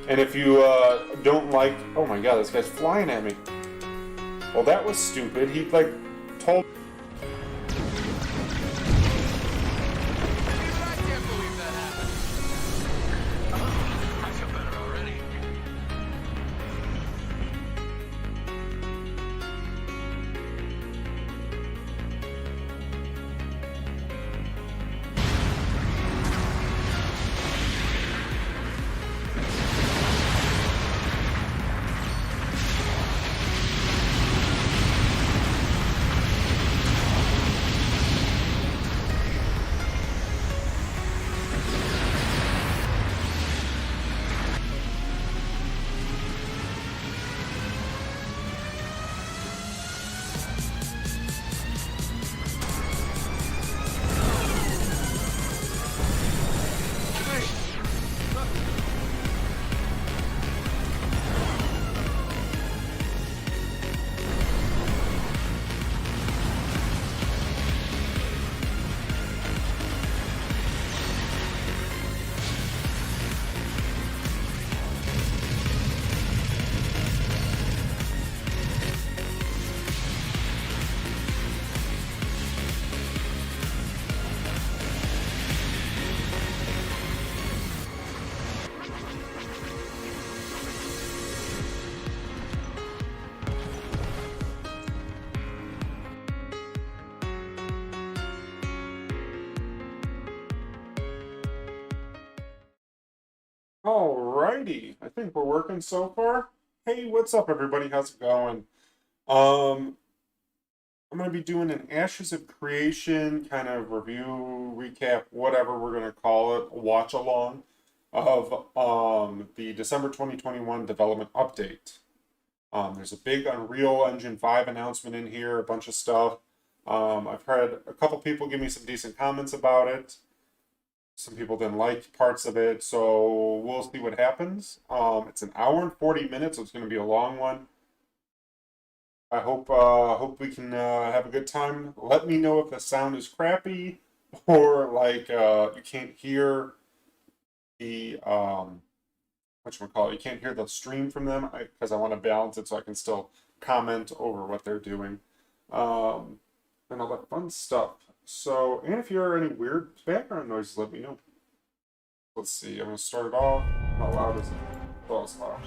And if you don't like, oh my god, this guy's flying at me. Well, that was stupid. He like told. Even I can't believe that happened. I feel better already. Alrighty, I think we're working so far. Hey, what's up, everybody? How's it going? Um, I'm gonna be doing an Ashes of Creation kind of review, recap, whatever we're gonna call it, watch along of the December 2021 development update. There's a big Unreal Engine 5 announcement in here, a bunch of stuff. I've heard a couple people give me some decent comments about it. Some people didn't like parts of it, so we'll see what happens. It's an hour and 40 minutes, so it's going to be a long one. I hope we can have a good time. Let me know if the sound is crappy or like you can't hear the whatchamacallit, you can't hear the stream from them because I want to balance it so I can still comment over what they're doing. And all that fun stuff. So, and if you hear any weird background noises, let me know. Let's see, I'm going to start it off. How loud is it? Oh, it's loud.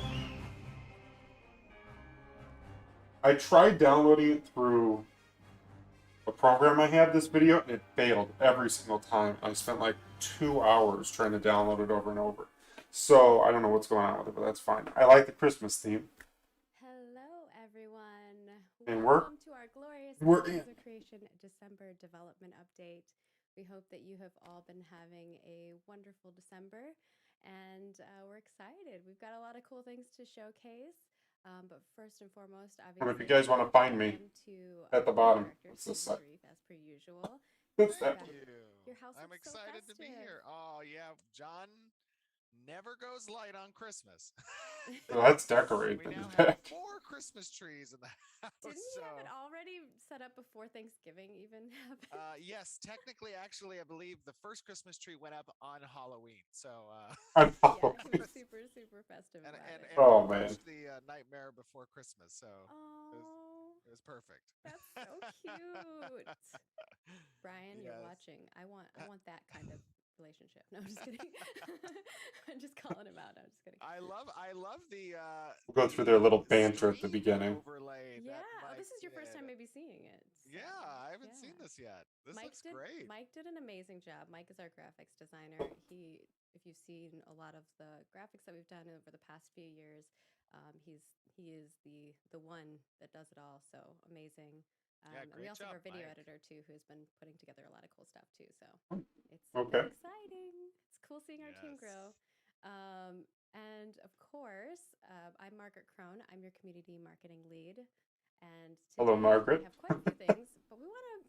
I tried downloading it through a program I have this video, and it failed every single time. I spent like 2 hours trying to download it over and over. So, I don't know what's going on with it, but that's fine. I like the Christmas theme. Hello, everyone. And Welcome to our glorious Ashes of Creation December development update. We hope that you have all been having a wonderful December, and we're excited. We've got a lot of cool things to showcase. But first and foremost, obviously, if you guys want to find me at the bottom, it's this side. As per usual. That's Thank that. you. Your house I'm looks so excited to be festive. here. Oh yeah, John never goes light on Christmas. Well, that's We decorated in now the have back. 4 Christmas trees in the house. Didn't you so, have it already set up before Thanksgiving even happened? yes, technically, actually, I believe the first Christmas tree went up on Halloween. So, I'm Yeah, he was super festive and about and it. and Oh, we man. watched the Nightmare Before Christmas. So Oh, it was perfect. that's so cute. Brian, you're Yes. watching. I want that kind of relationship. No, I'm just kidding. I'm just calling him out. I'm just kidding. I love the We'll go through their little banter at the stream beginning. overlay Yeah. that Oh, Mike this is your first did. time maybe seeing it. So, Yeah, I haven't seen yeah. this yet. This Mike looks did great. Mike did an amazing job. Mike is our graphics designer. If you've seen a lot of the graphics that we've done over the past few years, he is the one that does it all. So amazing. Yeah, And we great also job, have our video Mike. editor too, who's been putting together a lot of cool stuff too. So it's Okay. exciting. It's cool seeing our team Yes. grow. And of course, I'm Margaret Crone. I'm your community marketing lead. And Hello, today we Margaret. have quite a few things, but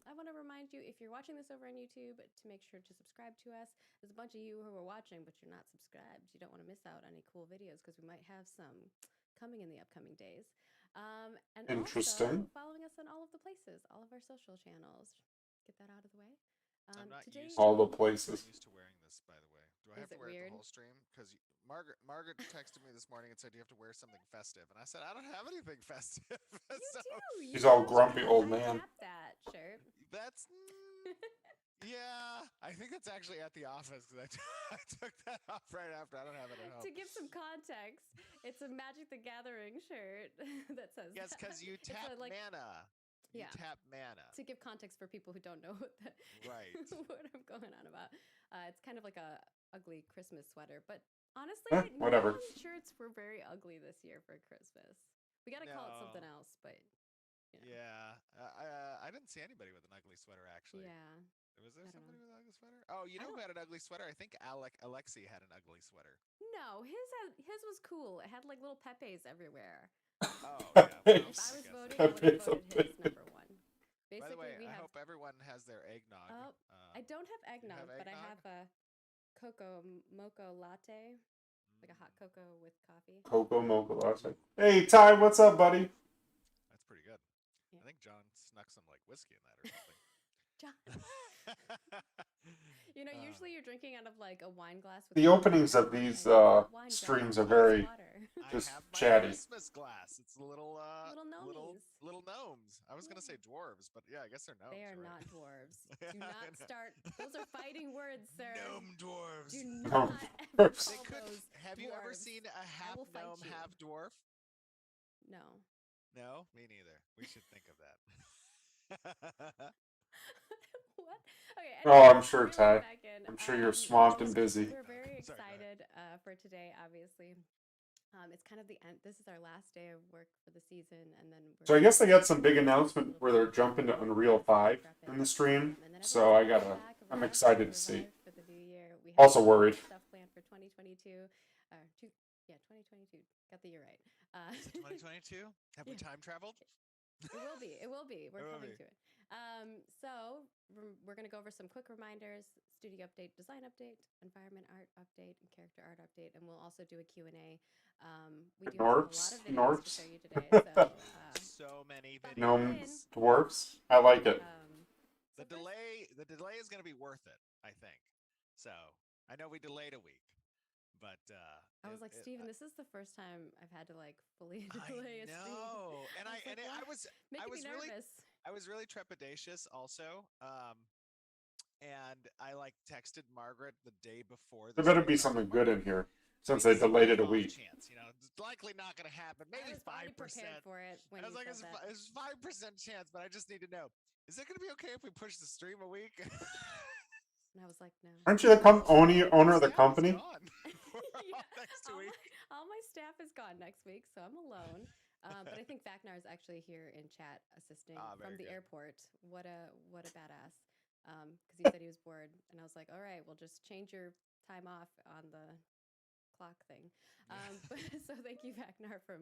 I want to remind you, if you're watching this over on YouTube, to make sure to subscribe to us. There's a bunch of you who are watching, but you're not subscribed. You don't want to miss out on any cool videos because we might have some coming in the upcoming days. And Interesting. also following us on all of the places, all of our social channels. Get that out of the way. I'm not Today, used to All the I'm not places. used to wearing this, by the way. Do I is have to it wear it the weird? whole stream? Because Margaret texted me this morning and said you have to wear something festive, and I said I don't have anything festive. You So do. He's You all have grumpy that. old I man. tapped that shirt. that's yeah. I think that's actually at the office because I took that off right after. I don't have it at home. To give some context, it's a Magic the Gathering shirt that says Yes, because you it's tap like mana. You yeah. tap mana. To give context for people who don't know Right. what I'm going on about, it's kind of like a ugly Christmas sweater. But honestly, no Whatever. one's shirts were very ugly this year for Christmas. We got to call it something No. else, but you know. Yeah, I didn't see anybody with an ugly sweater actually. Yeah. Was there I don't somebody know. with an ugly sweater? Oh, you know who had an ugly sweater? I think Alexi had an ugly sweater. No, his was cool. It had like little Pepes everywhere. Oh yeah, well, If I was guess voting, that's I would have Pepe's voted his number one. By the Basically, way, we I have. hope everyone has their eggnog. Oh, I don't have you have eggnog, but I eggnog? have a cocoa mocha latte, like a hot Mm, cocoa with coffee. Coco Mocha latte. Hey Ty, what's up, buddy? that's pretty good. Yeah. I think John snuck some like whiskey in that or something. John. Usually you're drinking out of like a wine glass with The water, openings of and these it's not wine, streams John. are very It's water. I just have my chatty. Christmas glass. It's Little gnomies. little gnomes. I was gonna say Yeah. dwarves, but yeah, I guess they're gnomes. They are right? not dwarves. Yeah, Do not start. Those are fighting words, sir. Gnome dwarves. Do No, not ever dwarves. They call could. those Have you ever dwarves. seen a I half will fight gnome, you. half dwarf? No. No, me neither. We should think of that. What? Okay. Oh, Anyway, I'm sure, reeling Ty. back in. I'm sure you're swamped and Just busy. We're very Sorry, go ahead. excited for today. Obviously, it's kind of the end. This is our last day of work for the season, and then we're So I guess they got some big a announcement little where bit they're of jumping to holiday Unreal 5 prep in the stream. and then So I everyone's gotta. back, I'm relaxed, excited to see. revived for the new year. We have Also a lot of worried. stuff planned for 2022. 2022. Got the year right. Is it 2022? Have we Yeah. time traveled? It will be. It will be. We're It will coming be. to it. So we're going to go over some quick reminders: studio update, design update, environment art update, and character art update, and we'll also do a Q&A. We do have a lot of videos to Dwarfs. show you today. So So many buckle Gnome in. dwarfs. I like it. The delay is going to be worth it, I think. So I know we delayed a week, but I was like, Steven, this is the first time I've had to like fully delay a stream. I know, and I was making me really nervous. I was really trepidatious also. And I like texted Margaret the day before. There better stream, be and I was something like, good "Margaret, in here I since mean, they this is a delayed it a very off week. chance, it's likely not going to happen. I Maybe was already prepared 5%. for it when I was you like, said that. it's 5% chance, but I just need to know: is it going to be okay if we push the stream a week? And I was like, no. Aren't you the owner of the Staff is company? gone for Yeah, next 2 weeks. all my staff is gone next week, so I'm alone. But I think Vaknar is actually here in chat assisting from the good. airport. What a badass! Because he said he was bored, and I was like, all right, we'll just change your time off on the clock thing. So thank you, Vaknar, for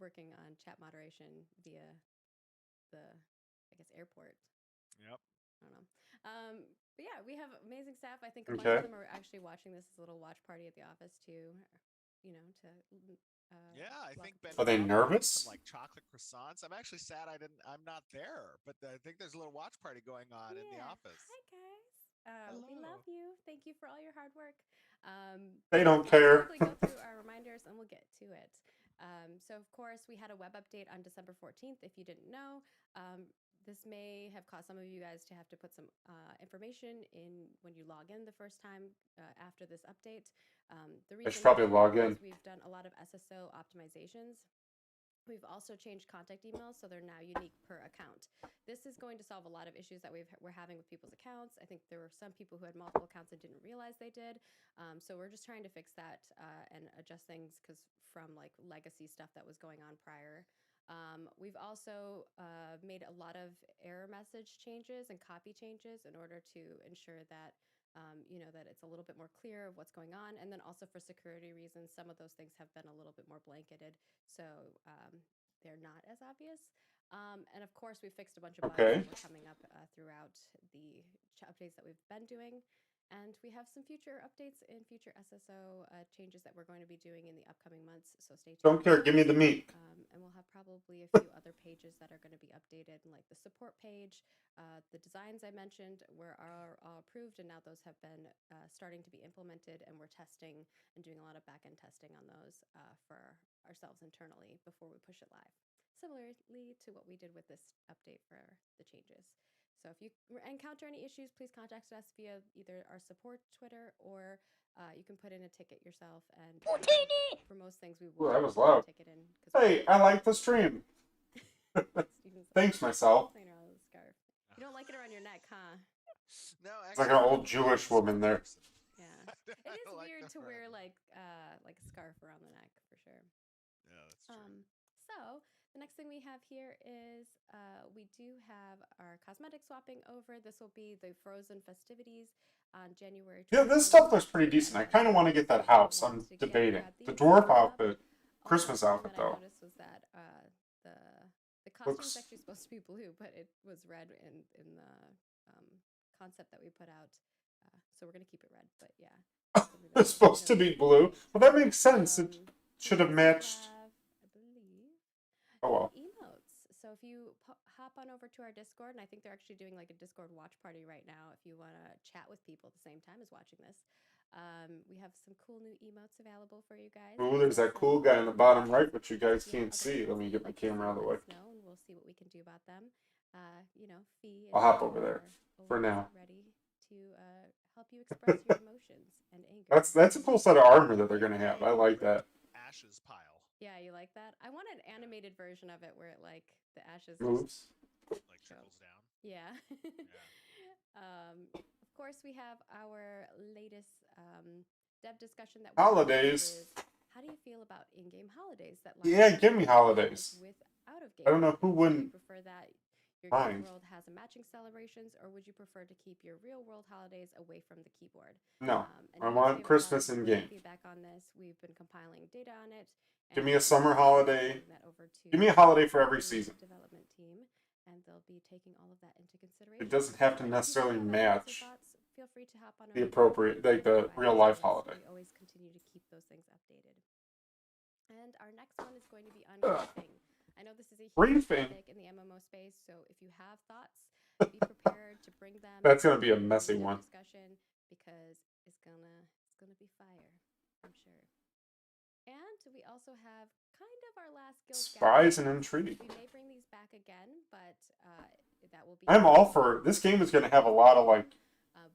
working on chat moderation via the airport. Yep. I don't know. But yeah, we have amazing staff. I think a bunch Okay. of them are actually watching this as a little watch party at the office too. To Yeah, I think Ben. Are they Bob brought nervous? Some like chocolate croissants. I'm actually sad I'm not there, but I think there's a little watch party going on in the office. Hi guys. We Hello. love you. Thank you for all your hard work. They don't Let's care. quickly go through our reminders and we'll get to it. So of course we had a web update on December 14th. If you didn't know, this may have caused some of you guys to have to put some information in when you log in the first time after this update. The reason should probably log in. is we've done a lot of SSO optimizations. We've also changed contact emails, so they're now unique per account. This is going to solve a lot of issues that we're having with people's accounts. I think there were some people who had multiple accounts and didn't realize they did. So we're just trying to fix that and adjust things because from like legacy stuff that was going on prior. We've also made a lot of error message changes and copy changes in order to ensure that that it's a little bit more clear of what's going on. And then also for security reasons, some of those things have been a little bit more blanketed. So they're not as obvious. And of course, we fixed a bunch of bugs that were coming up throughout the updates that we've been doing. And we have some future updates and future SSO changes that we're going to be doing in the upcoming months. So stay tuned. Don't care. Give me the meat. And we'll have probably a few other pages that are going to be updated, like the support page. The designs I mentioned are all approved, and now those have been starting to be implemented, and we're testing and doing a lot of back-end testing on those for ourselves internally before we push it live. Similarly to what we did with this update for the changes. So if you encounter any issues, please contact us via either our support Twitter, or you can put in a ticket yourself. And for most things, we will Ooh, that was put loud. a ticket in. Hey, I like the stream. Thanks, myself. Playing around with a scarf. You don't like it around your neck, huh? No, It's like an old Jewish woman there. Yeah, it is weird to wear like a scarf around the neck for sure. Yeah, that's true. So the next thing we have here is we do have our cosmetic swapping over. This will be the Frozen festivities on January 20th. Yeah, this stuff looks pretty decent. I kind of want to get that house. I'm debating. The dwarf outfit, Christmas outfit, though. What I noticed was that the costume is actually supposed to be blue, but it was red in the concept that we put out. So we're going to keep it red, but yeah. It's supposed to be blue. Well, that makes sense. It should have matched. I believe. Oh, well. Emotes. So if you hop on over to our Discord, and I think they're actually doing like a Discord watch party right now if you want to chat with people at the same time as watching this. We have some cool new emotes available for you guys. Ooh, there's that cool guy in the bottom right, which you guys can't see. Let me get my camera out of the way. And we'll see what we can do about them. Fee. I'll hop over there for now. Ready to help you express your emotions and anger. That's a cool set of armor that they're gonna have. I like that. Ashes pile. Yeah, you like that? I want an animated version of it where it like the ashes moves, like trickles down. Yeah. Of course, we have our latest dev discussion that holidays. How do you feel about in-game holidays? Give me holidays. With out of game. I don't know who wouldn't. Do you prefer that your game world has a matching celebrations, or would you prefer to keep your real world holidays away from the keyboard? No, I want Christmas in game. Feedback on this. We've been compiling data on it. Give me a summer holiday. Give me a holiday for every season. Development team, and they'll be taking all of that into consideration. It doesn't have to necessarily match feel free to hop on the appropriate, like the real life holiday. We always continue to keep those things updated. And our next one is going to be on griefing. I know this is a huge topic in the MMO space, so if you have thoughts, be prepared to bring them. That's gonna be a messy one. Discussion, because it's gonna be fire, I'm sure. And we also have kind of our last guild spies and intrigue. We may bring these back again, but that will be. I'm all for this game. Is going to have a lot of like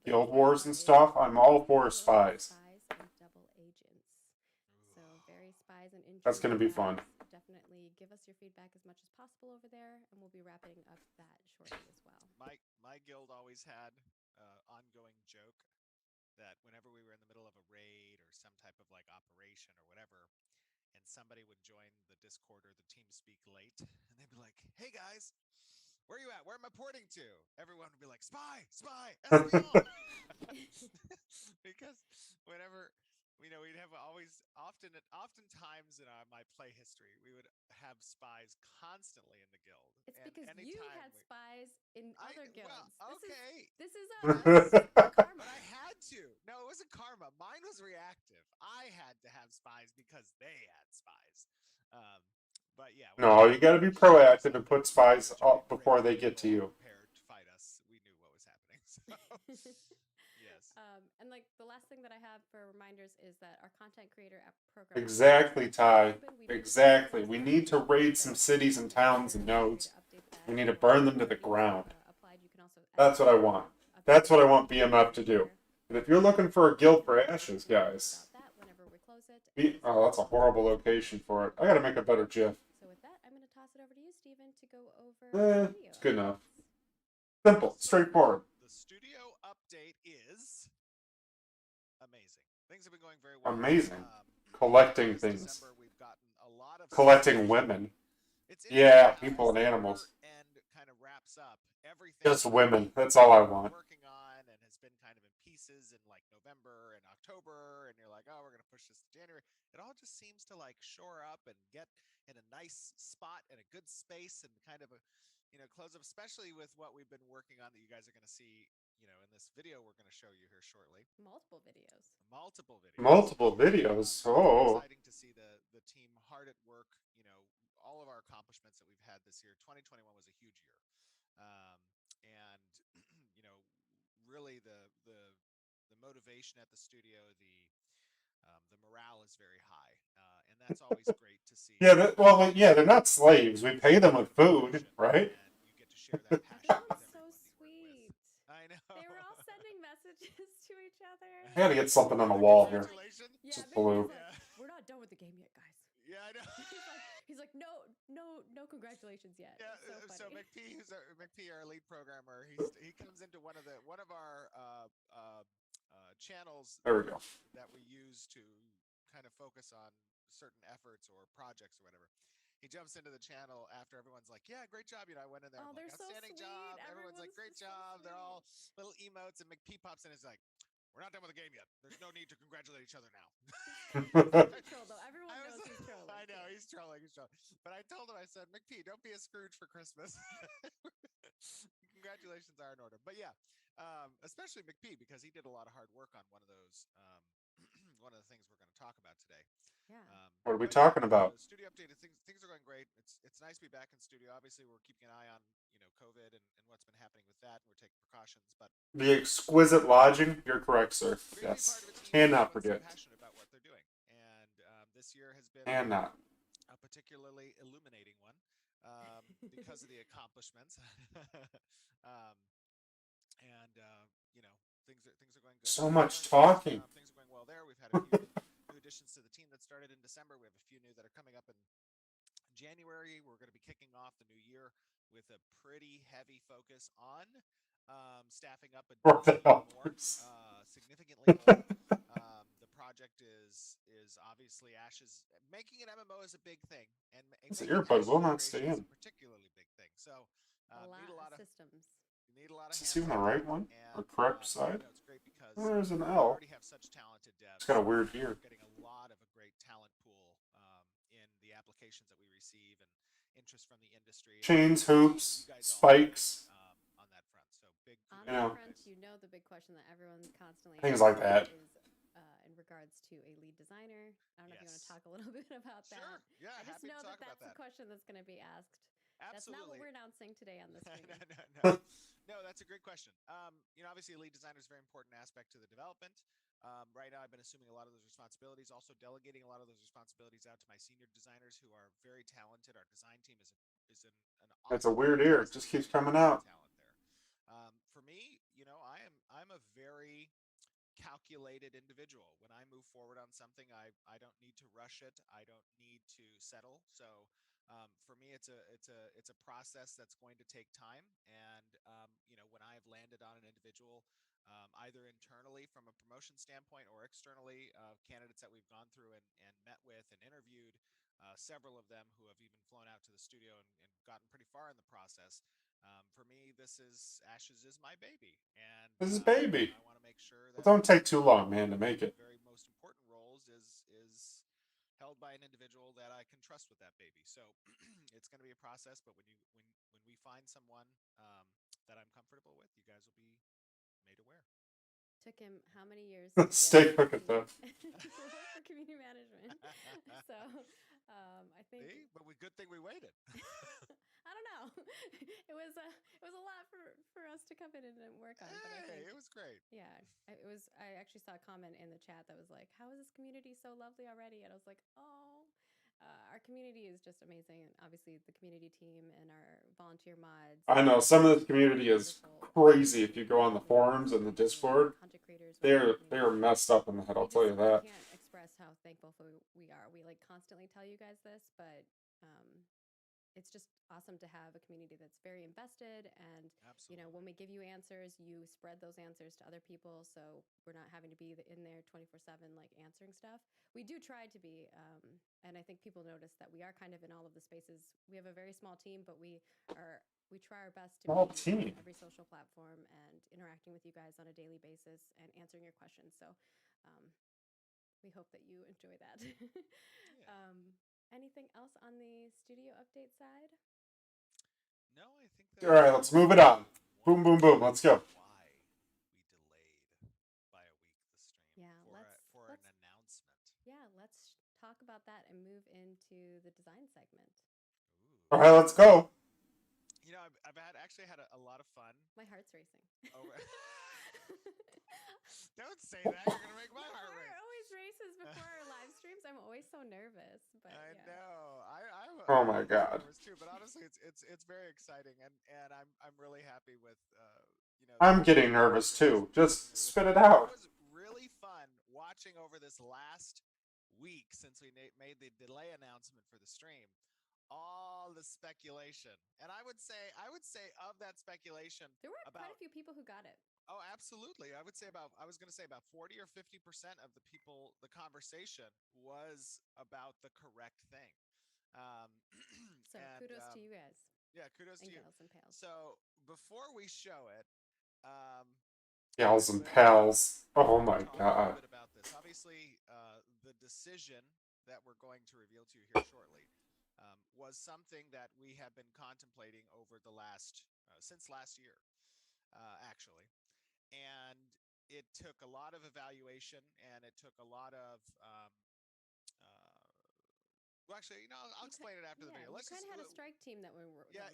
guild wars and stuff. I'm all for spies. And double agents. So very spies and intrigue. That's going to be fun. Definitely give us your feedback as much as possible over there, and we'll be wrapping up that shortly as well. My guild always had ongoing joke that whenever we were in the middle of a raid or some type of like operation or whatever, and somebody would join the Discord or the TeamSpeak late, and they'd be like, "Hey guys, where are you at? Where am I porting to?" Everyone would be like, "Spy, spy, espionage." Because whenever we'd have oftentimes in my play history, we would have spies constantly in the guild. It's because you had spies in other guilds. Well, okay. This is karma. But I had to. No, it wasn't karma. Mine was reactive. I had to have spies because they had spies. But yeah. No, you got to be proactive and put spies up before they get to you. Prepared to fight us. We knew what was happening. So. Yes. And like the last thing that I have for reminders is that our content creator program. Exactly, Ty. Exactly. We need to raid some cities and towns and nodes. We need to burn them to the ground. That's what I want. That's what I want BMF to do. And if you're looking for a guild for ashes, guys. Oh, that's a horrible location for it. I gotta make a better GIF. So with that, I'm gonna toss it over to you, Steven, to go over. It's good enough. Simple, straightforward. The studio update is amazing. Things have been going very well. Amazing. Collecting things. December, we've gotten a lot of collecting women. Yeah, people and animals. And kind of wraps up everything. Just women. That's all I want. Working on and has been kind of in pieces in like November and October, and you're like, oh, we're gonna push this to January. It all just seems to like shore up and get in a nice spot and a good space and kind of a close up, especially with what we've been working on that you guys are gonna see in this video we're going to show you here shortly. Multiple videos. Multiple videos. Multiple videos. It's very Oh. exciting to see the team hard at work. All of our accomplishments that we've had this year. 2021 was a huge year, and really the motivation at the studio, the morale is very high, and that's always great to see. Yeah, yeah, they're not slaves. We pay them with food, right? And you get to share that passion with Everyone's so everyone you work with. sweet. I know. They were all sending messages to each other. I gotta get something on the The wall here. congratulations. Yeah, Just Big blue. P's like, Yeah. we're not done with the game yet, guys. Yeah, I know. He's like, no congratulations yet. Yeah, It's so so funny. McP, our lead programmer, he comes into one of our channels There we go. that we use to kind of focus on certain efforts or projects or whatever. He jumps into the channel after everyone's like, "Yeah, great job!" I went in there. Oh, I'm like, they're so "Outstanding sweet. job!" Everyone's like, "Great just so job!" They're all sweet. little emotes, and McP pops in and is like, "We're not done with the game yet. There's no need to congratulate each other now." He's troll though. Everyone knows he's trolling. I know he's trolling. But I told him, I said, "McP, don't be a Scrooge for Christmas. Congratulations are in order." But yeah, especially McP because he did a lot of hard work on one of those. One of the things we're going to talk about today. Yeah. What are we But talking about? The studio update. Things are going great. It's nice to be back in studio. Obviously, we're keeping an eye on COVID and what's been happening with that, and we're taking precautions. But The exquisite lodging. You're correct, sir. great to be Yes. part of a team Cannot that's forget. passionate about what they're doing. And this year has been Cannot. a particularly illuminating one because of the accomplishments. um, and things are going good. So much talking. Things are going well there. We've had a few new additions to the team that started in December. We have a few new that are coming up in January. We're going to be kicking off the new year with a pretty heavy focus on staffing up For the more, helpers. significantly more. The project is obviously Ash's making an MMO is a big thing, and This making earbud Ash's will not creation stay is in. a particularly big thing. So A need a lot lot of of systems. need a lot of Is this hands even the on right deck, one? and Or correct side? it's great because There's an we L. already have such talented devs. It's got a weird ear. We're getting a lot of a great talent pool in the applications that we receive and interest from the industry. Chains, And hoops, you guys spikes. on that front. So big. On You know. that front, the big question that everyone's constantly Things asking like that. is in regards to a lead designer. I don't know if you want to talk a little bit about that. Sure. Yeah. I just happy know to talk that's about a question that's going to be asked. Absolutely. That's not what we're announcing today on the screen. No, that's a great question. Obviously, a lead designer is a very important aspect to the development. Right now, I've been assuming a lot of those responsibilities, also delegating a lot of those responsibilities out to my senior designers, who are very talented. Our design team is an awesome. It's a weird ear. It just keeps coming out. Talent there. For me, I'm a very calculated individual. When I move forward on something, I don't need to rush it. I don't need to settle. So for me, it's a process that's going to take time. And when I've landed on an individual, either internally from a promotion standpoint or externally, candidates that we've gone through and met with and interviewed, several of them who have even flown out to the studio and gotten pretty far in the process. For me, Ashes is my baby, and This is baby. I want to make sure It that don't take too long, man, to make one of it. the very most important roles is held by an individual that I can trust with that baby. So it's going to be a process, but when we find someone that I'm comfortable with, you guys will be made aware. Took him how many years to Stay crooked though. for community management. So I think. See? But good thing we waited. I don't know. It was a lot for us to come in and work on. But I think, it was great. Yeah, it was. I actually saw a comment in the chat that was like, "How is this community so lovely already?" And I was like, "Oh." Our community is just amazing, and obviously the community team and our volunteer mods. I know some of the community is crazy. If you go on the forums and the Discord, they're messed up in the head. I'll tell you that. I can't express how thankful we are. We constantly tell you guys this, but it's just awesome to have a community that's very invested. And Absolutely. when we give you answers, you spread those answers to other people, so we're not having to be in there 24/7 answering stuff. We do try to be, and I think people notice that we are kind of in all of the spaces. We have a very small team, but we try our best to be on every social platform and interacting with you guys on a daily basis and answering your questions. So we hope that you enjoy that. Yeah. Anything else on the studio update side? No, I think All right, let's move it on. Boom, boom, boom. Let's go. Why? Yeah, for an announcement. Yeah, let's talk about that and move into the design segment. All right, let's go. You know, I've actually had a lot of fun. My heart's racing. Over. Don't say that. You're gonna make my heart race. Always races before our live streams. I'm always so nervous. But I yeah. know. Oh I'm my a little God. nervous too, but honestly, it's very exciting, and I'm really happy with I'm the getting nervous progress too. Just with spit it. it It out. was really fun watching over this last week since we made the delay announcement for the stream. All the speculation, and I would say of that speculation, There were quite about a few people who got it. oh, absolutely. I was going to say about 40 or 50% of the people, the conversation was about the correct thing. Um, So kudos to you guys. Yeah, kudos to you. Gals and pals. So before we show it, Gals and pals. Oh my talk a God. little bit about this. Obviously, the decision that we're going to reveal to you here shortly was something that we have been contemplating over the since last year, actually. And it took a lot of evaluation, and it took a lot of well, actually, I'll explain it after the video. We kind of had a strike team that was working on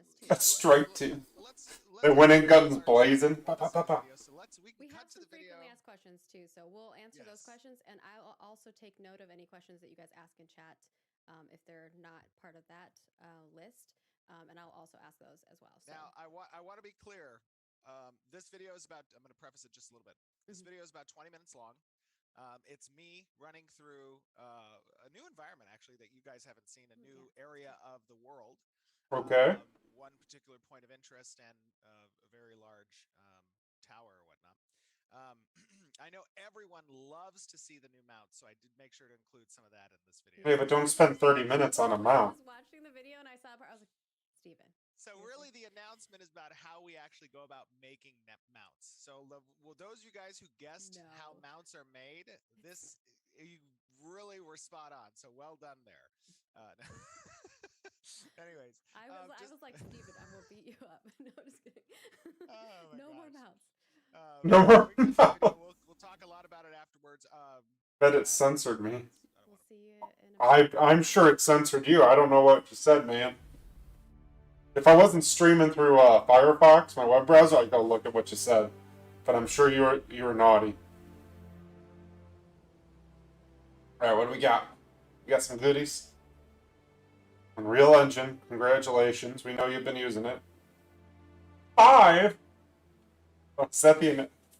this too. A strike team. Let's They went in guns blazing. Video. So we have cut to some the video. frequently asked questions too, so we'll answer those questions, and I'll also take note of any questions that you guys ask in chat if they're not part of that list, and I'll also ask those as well. So. Now, I want to be clear. This video is about. I'm going to preface it just a little bit. This video is about 20 minutes long. It's me running through a new environment, actually, that you guys haven't seen, a new area of the world. Okay. One particular point of interest and a very large tower or whatnot. I know everyone loves to see the new mount, so I did make sure to include some of that in this video. Hey, but don't spend 30 minutes on a mount. I was watching the video and I saw a part. I was like, Steven. So really, the announcement is about how we actually go about making mounts. So, those of you guys who guessed how mounts are made, you really were spot on. So well done there. Anyways, I was like, Steven, I will beat you up. No, just kidding. Oh no more mounts. No more. We'll talk a lot about it afterwards. Bet it censored me. We'll see you in a minute. I'm sure it censored you. I don't know what you said, man. If I wasn't streaming through Firefox, my web browser, I'd go look at what you said. But I'm sure you were naughty. All right, what do we got? We got some goodies. Unreal Engine, congratulations. We know you've been using it. 5.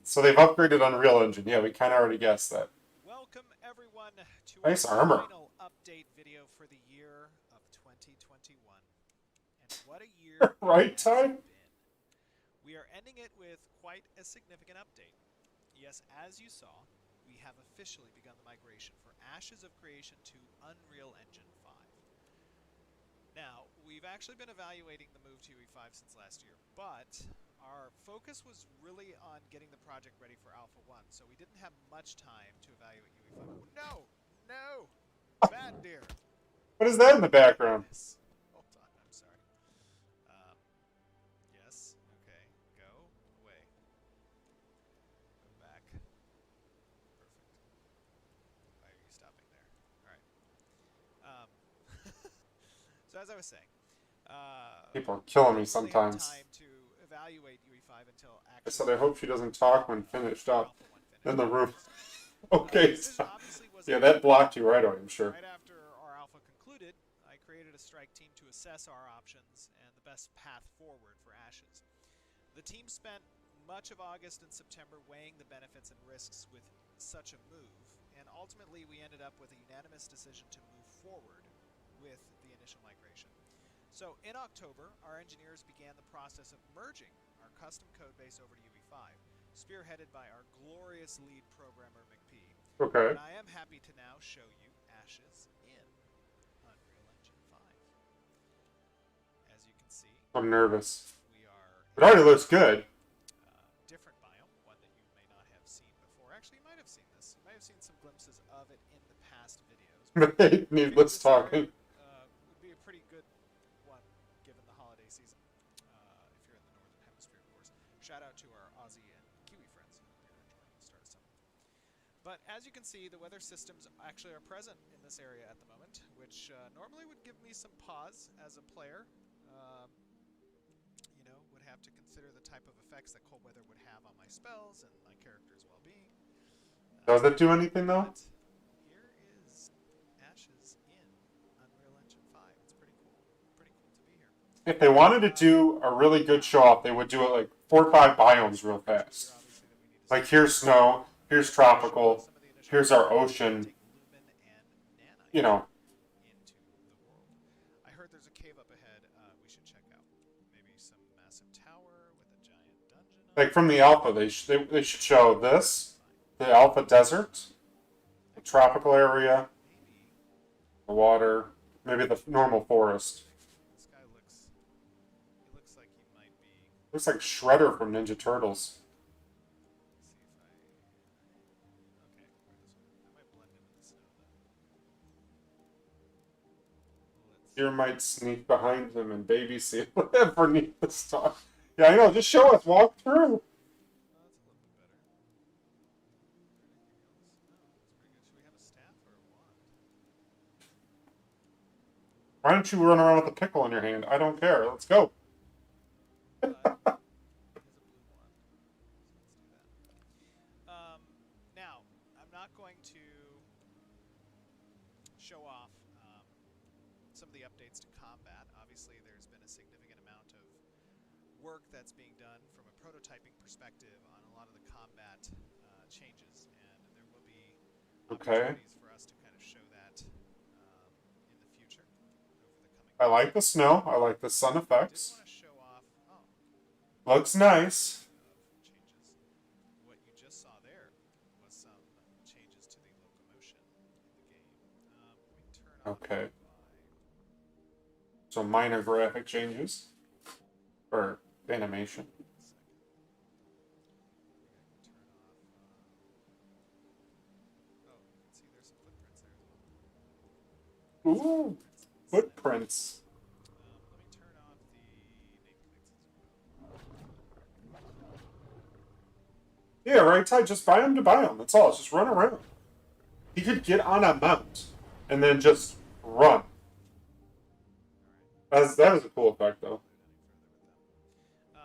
So they've upgraded Unreal Engine. Yeah, we kind of already guessed that. Welcome everyone to nice our armor. Final update video for the year of 2021. And what a year right time. We are ending it with quite a significant update. Yes, as you saw, we have officially begun the migration for Ashes of Creation to Unreal Engine 5. Now, we've actually been evaluating the move to UE5 since last year, but our focus was really on getting the project ready for Alpha 1, so we didn't have much time to evaluate UE5. No! No! Bad deer! What is that in the background? Hold on, I'm sorry. Yes, okay, go away. Go back. Perfect. Why are you stopping there? Alright. So as I was saying, people are killing me sometimes. Time to evaluate UE5 until I said I hope she doesn't talk when finished up in the room. Okay. Yeah, that blocked you right away, I'm sure. Right after our alpha concluded, I created a strike team to assess our options and the best path forward for Ashes. The team spent much of August and September weighing the benefits and risks with such a move, and ultimately we ended up with a unanimous decision to move forward with the initial migration. So in October, our engineers began the process of merging our custom code base over to UE5, spearheaded by our glorious lead programmer, McPhee. Okay. And I am happy to now show you Ashes in Unreal Engine 5. As you can see, I'm nervous. We are. It already looks good. Different biome, one that you may not have seen before. Actually, you might have seen this. You might have seen some glimpses of it in the past videos. Needless talking. Would be a pretty good one given the holiday season. If you're in the Northern Hemisphere, of course. Shout out to our Aussie and Kiwi friends who are here enjoying the start of summer. But as you can see, the weather systems actually are present in this area at the moment, which normally would give me some pause as a player. Um, would have to consider the type of effects that cold weather would have on my spells and my character's well-being. Does it do anything though? But here is Ashes in Unreal Engine 5. It's pretty cool. Pretty cool to be here. If they wanted to do a really good show off, they would do it like 4 or 5 biomes real fast. Like here's snow, here's tropical, here's our ocean. You know. Into the world. I heard there's a cave up ahead we should check out. Maybe some massive tower with a giant dungeon. Like from the alpha, they should show this, the alpha desert, the tropical area, the water, maybe the normal forest. This guy looks. He looks like he might be. Looks like Shredder from Ninja Turtles. See if I. Okay, I might blend in with the snow then. Deer might sneak behind him and babysit underneath the stuff. Yeah, I know. Just show us. Walk through. Oh, that's a little bit better. Anything else? No, that's pretty good. Should we have a staff or a wand? Why don't you run around with a pickle in your hand? I don't care. Let's go. He has a blue wand. So let's do that. Now, I'm not going to show off some of the updates to combat. Obviously, there's been a significant amount of work that's being done from a prototyping perspective on a lot of the combat changes, and there will be opportunities for us to kind of show that in the future over the coming. I like the snow. I like the sun I did effects. want to show off. Looks nice. Changes. What you just saw there was some changes to the locomotion in the game. Let me turn on. Okay. So minor graphic changes. Or animation. Ooh, footprints. Let me turn off the nameplates as well. Yeah, right, Ty. Just biome to biome. That's all. Just run around. He could get on a mount and then just run. That is a cool effect, though. Oh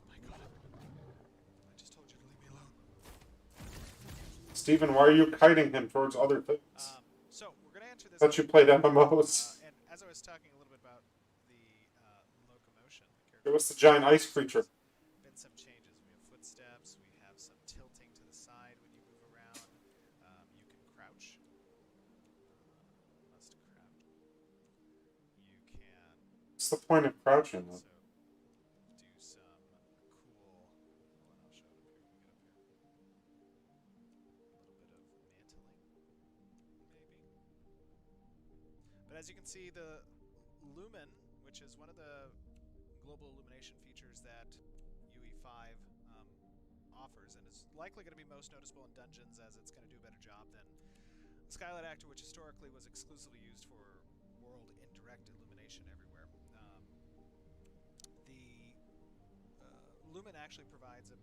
my god. I just told you to leave me alone. Steven, why are you kiting him towards other things? So, we're going to enter this. Thought you played MMOs. And as I was talking a little bit about the locomotion, It was the giant ice creature. Been some changes. We have footsteps. We have some tilting to the side when you move around. You can crouch. Must crouch. You can. What's the point of crouching, though? So do some cool. Hold on, I'll show it up here. We get up here. A little bit of mantling, maybe. But as you can see, the Lumen, which is one of the global illumination features that UE5 offers, and is likely going to be most noticeable in dungeons, as it's going to do a better job than Skylight Actor, which historically was exclusively used for world indirect illumination everywhere. The Lumen actually provides a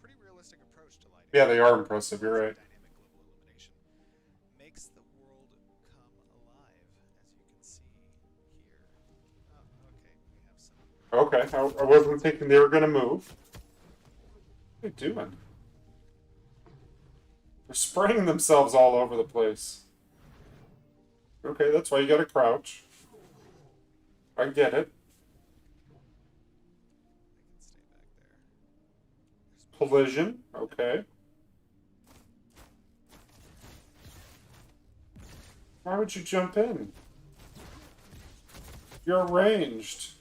pretty realistic approach to lighting. Yeah, they are impressive. You're right. Dynamic global illumination makes the world come alive, as you can see here. Oh, okay, we have some. Okay, I wasn't thinking they were going to move. What are they doing? They're spraying themselves all over the place. Okay, that's why you gotta crouch. I get it. I can stay back there. Collision. Okay. Why would you jump in? You're ranged.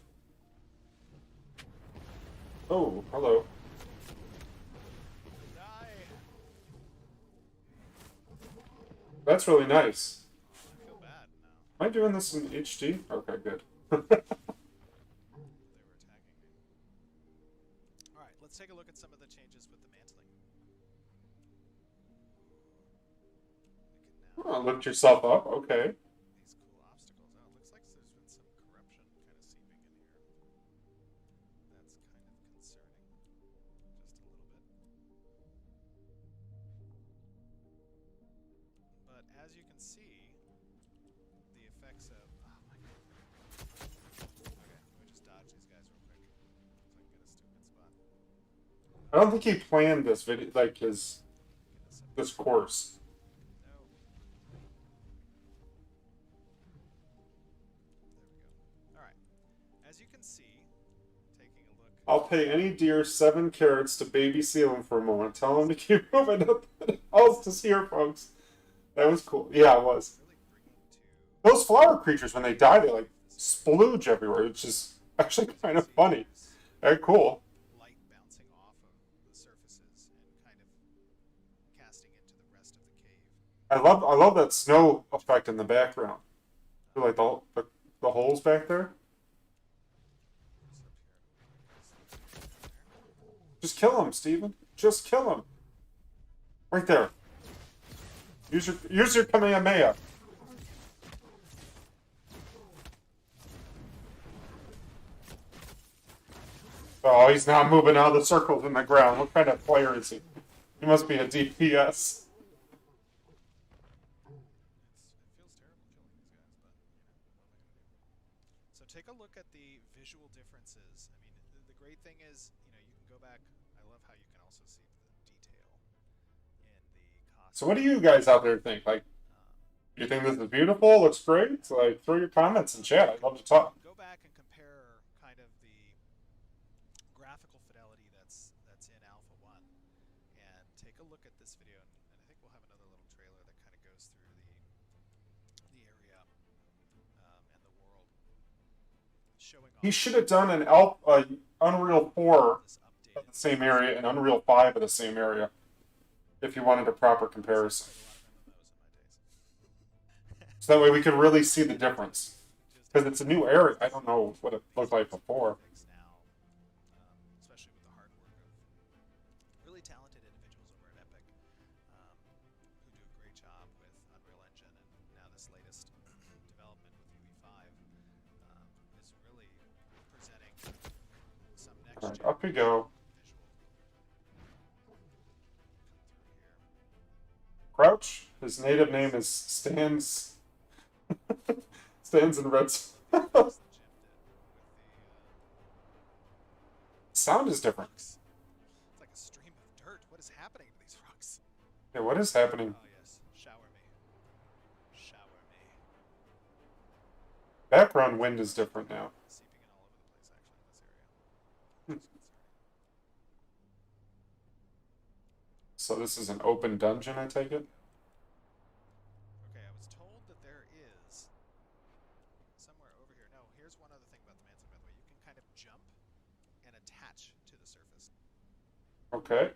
Oh, hello. Die! That's really nice. I feel bad now. Am I doing this in HD? Okay, good. They were attacking me. Alright, let's take a look at some of the changes with the mantling. We can now Oh, lift yourself up. Okay. these cool obstacles. Oh, it looks like there's been some corruption kind of seeping in here. That's kind of concerning. Just a little bit. as you can see, the effects of... Oh my god. Okay, let me just dodge these guys real quick so I can get a stupid spot. I don't think he planned this video, like this course. No. There we go. Alright. As you can see, taking a look... I'll pay any deer 7 carrots to baby seal him for a moment. Tell him to keep moving. Nothing else to see here, folks. That was cool. Yeah, it was. Really bringing to... Those flower creatures, when they die, they like splooge everywhere, which is actually kind of funny. Very cool. Light bouncing off of the surfaces and kind of casting into the rest of the cave. I love that snow effect in the background. Like the holes back there. Just kill him, Steven. Just kill him. Right there. Use your Kamehameha. Oh, he's not moving out of the circles in the ground. What kind of player is he? He must be a DPS. It feels terrible killing these guys, but, what am I going to do? So take a look at the visual differences. I mean, the great thing is, you can go back. I love how you can also see the detail in the costume. So what do you guys out there think? Like, you think this is beautiful? Looks great? So, like, throw your comments in chat. I'd love to talk. Go back and compare kind of the graphical fidelity that's in Alpha 1 and take a look at this video, and I think we'll have another little trailer that kind of goes through the area and the world, showing off. He should have done an Unreal 4 of the same area and Unreal 5 of the same area if you wanted a proper comparison. So that way we could really see the difference. Because it's a new area. I don't know what it looked like before. Especially with the hard work of really talented individuals over at Epic who do a great job with Unreal Engine, and now this latest development with UE5 is really presenting some next Alright, up we go. Crouch. His native name is Stands in red. Sound is different. It's like a stream of dirt. What is happening to these rocks? Yeah, what is happening? Oh yes, shower me. Shower me. Background wind is different now. Seeping in all over the place actually in this area. So this is an open dungeon, I take it? Okay, I was told that there is somewhere over here. No, here's one other thing about the Manson, by the way. You can kind of jump and attach to the surface. Okay.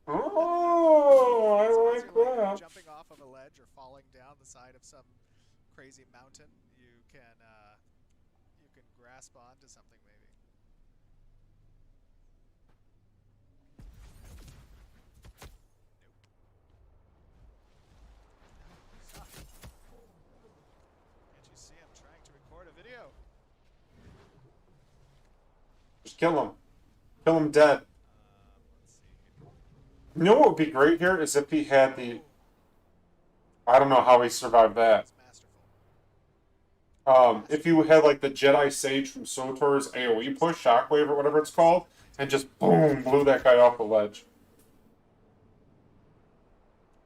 Oh, I So like as you're, that. jumping off of a ledge or falling down the side of some crazy mountain, you can grasp onto something maybe. Stop. Can't you see I'm trying to record a video? Just kill him. Kill him dead. Let's see. You know what would be great here is if he had the... I don't know how he survived that. It's masterful. If you had like the Jedi Sage from SWTOR's AoE push, Shockwave or whatever it's called, and just boom, blew that guy off the ledge.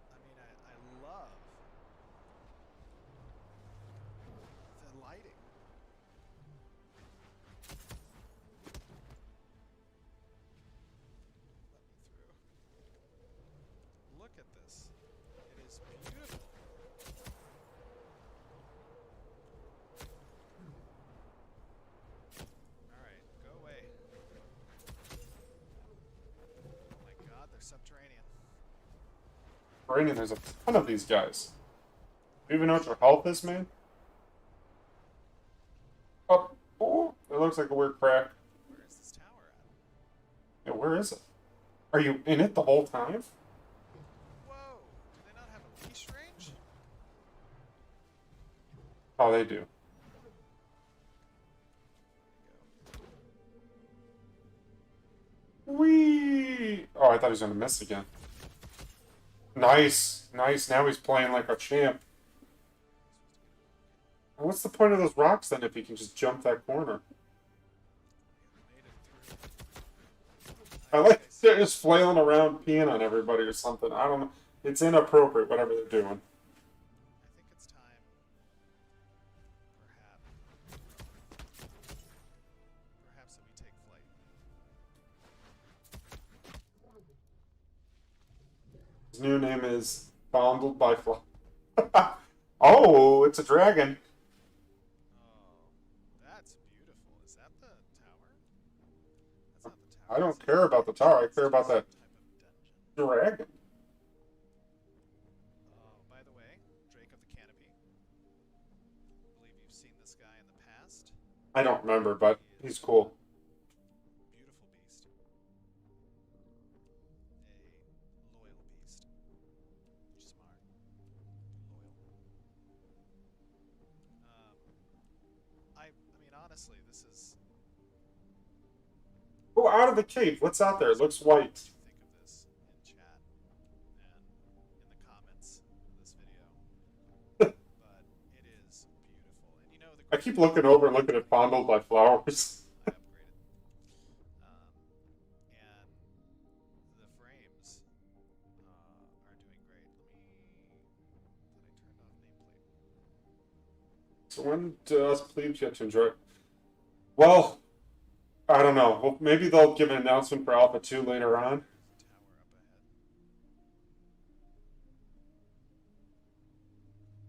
I mean, I love the lighting. Let me through. Look at this. It is beautiful. Alright, go away. Oh my god, they're subterranean. Brandon, there's a ton of these guys. Do you even know what your health is, man? Oh, it looks like a weird crack. Where is this tower at? Yeah, where is it? Are you in it the whole time? Whoa! Do they not have a leash range? Oh, they do. Whee! Oh, I thought he was gonna miss again. Nice! Nice. Now he's playing like a champ. What's the point of those rocks then if he can just jump that corner? Made it through. I like they're just flailing around peeing on everybody or something. I don't know. It's inappropriate, whatever they're doing. I think it's time, perhaps that we take flight. His new name is Fondled by Fly. Oh, it's a dragon. Oh, that's beautiful. Is that the tower? That's not the I tower. don't care about the tower. I care about that Some type of dungeon. dragon. Oh, by the way, Drake of the Canopy. I believe you've seen this guy in the past. I don't remember, but He he's is cool. beautiful beast. A loyal beast. Smart. Loyal. I mean, honestly, this is. Oh, out of the cave. What's out there? It looks white. What you think of this in chat and in the comments of this video. But it is beautiful, and you know the. I keep looking over and looking at Fondled by Flowers. I upgraded, and the frames are doing great. Let me. Thought I turned off nameplate. So when does Plebes get to enjoy it? Well, I don't know. Well, maybe they'll give an announcement for Alpha 2 later on. There's a tower up ahead.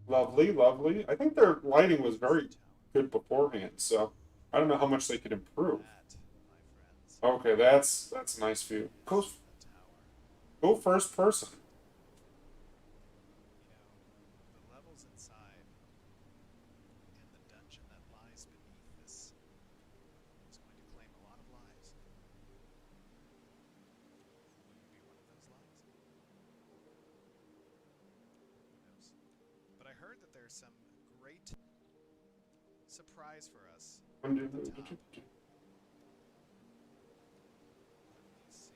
Lovely, lovely. I think their lighting was That's very the tower. good beforehand, so I don't know how much they could improve. That, my friends, Okay, that's a nice view. Go, is the tower. go first person. You know, the levels inside and the dungeon that lies beneath this is going to claim a lot of lives. Will you be one of those lives? Who knows? But I heard that there's some great surprise for us at the top. Let me see.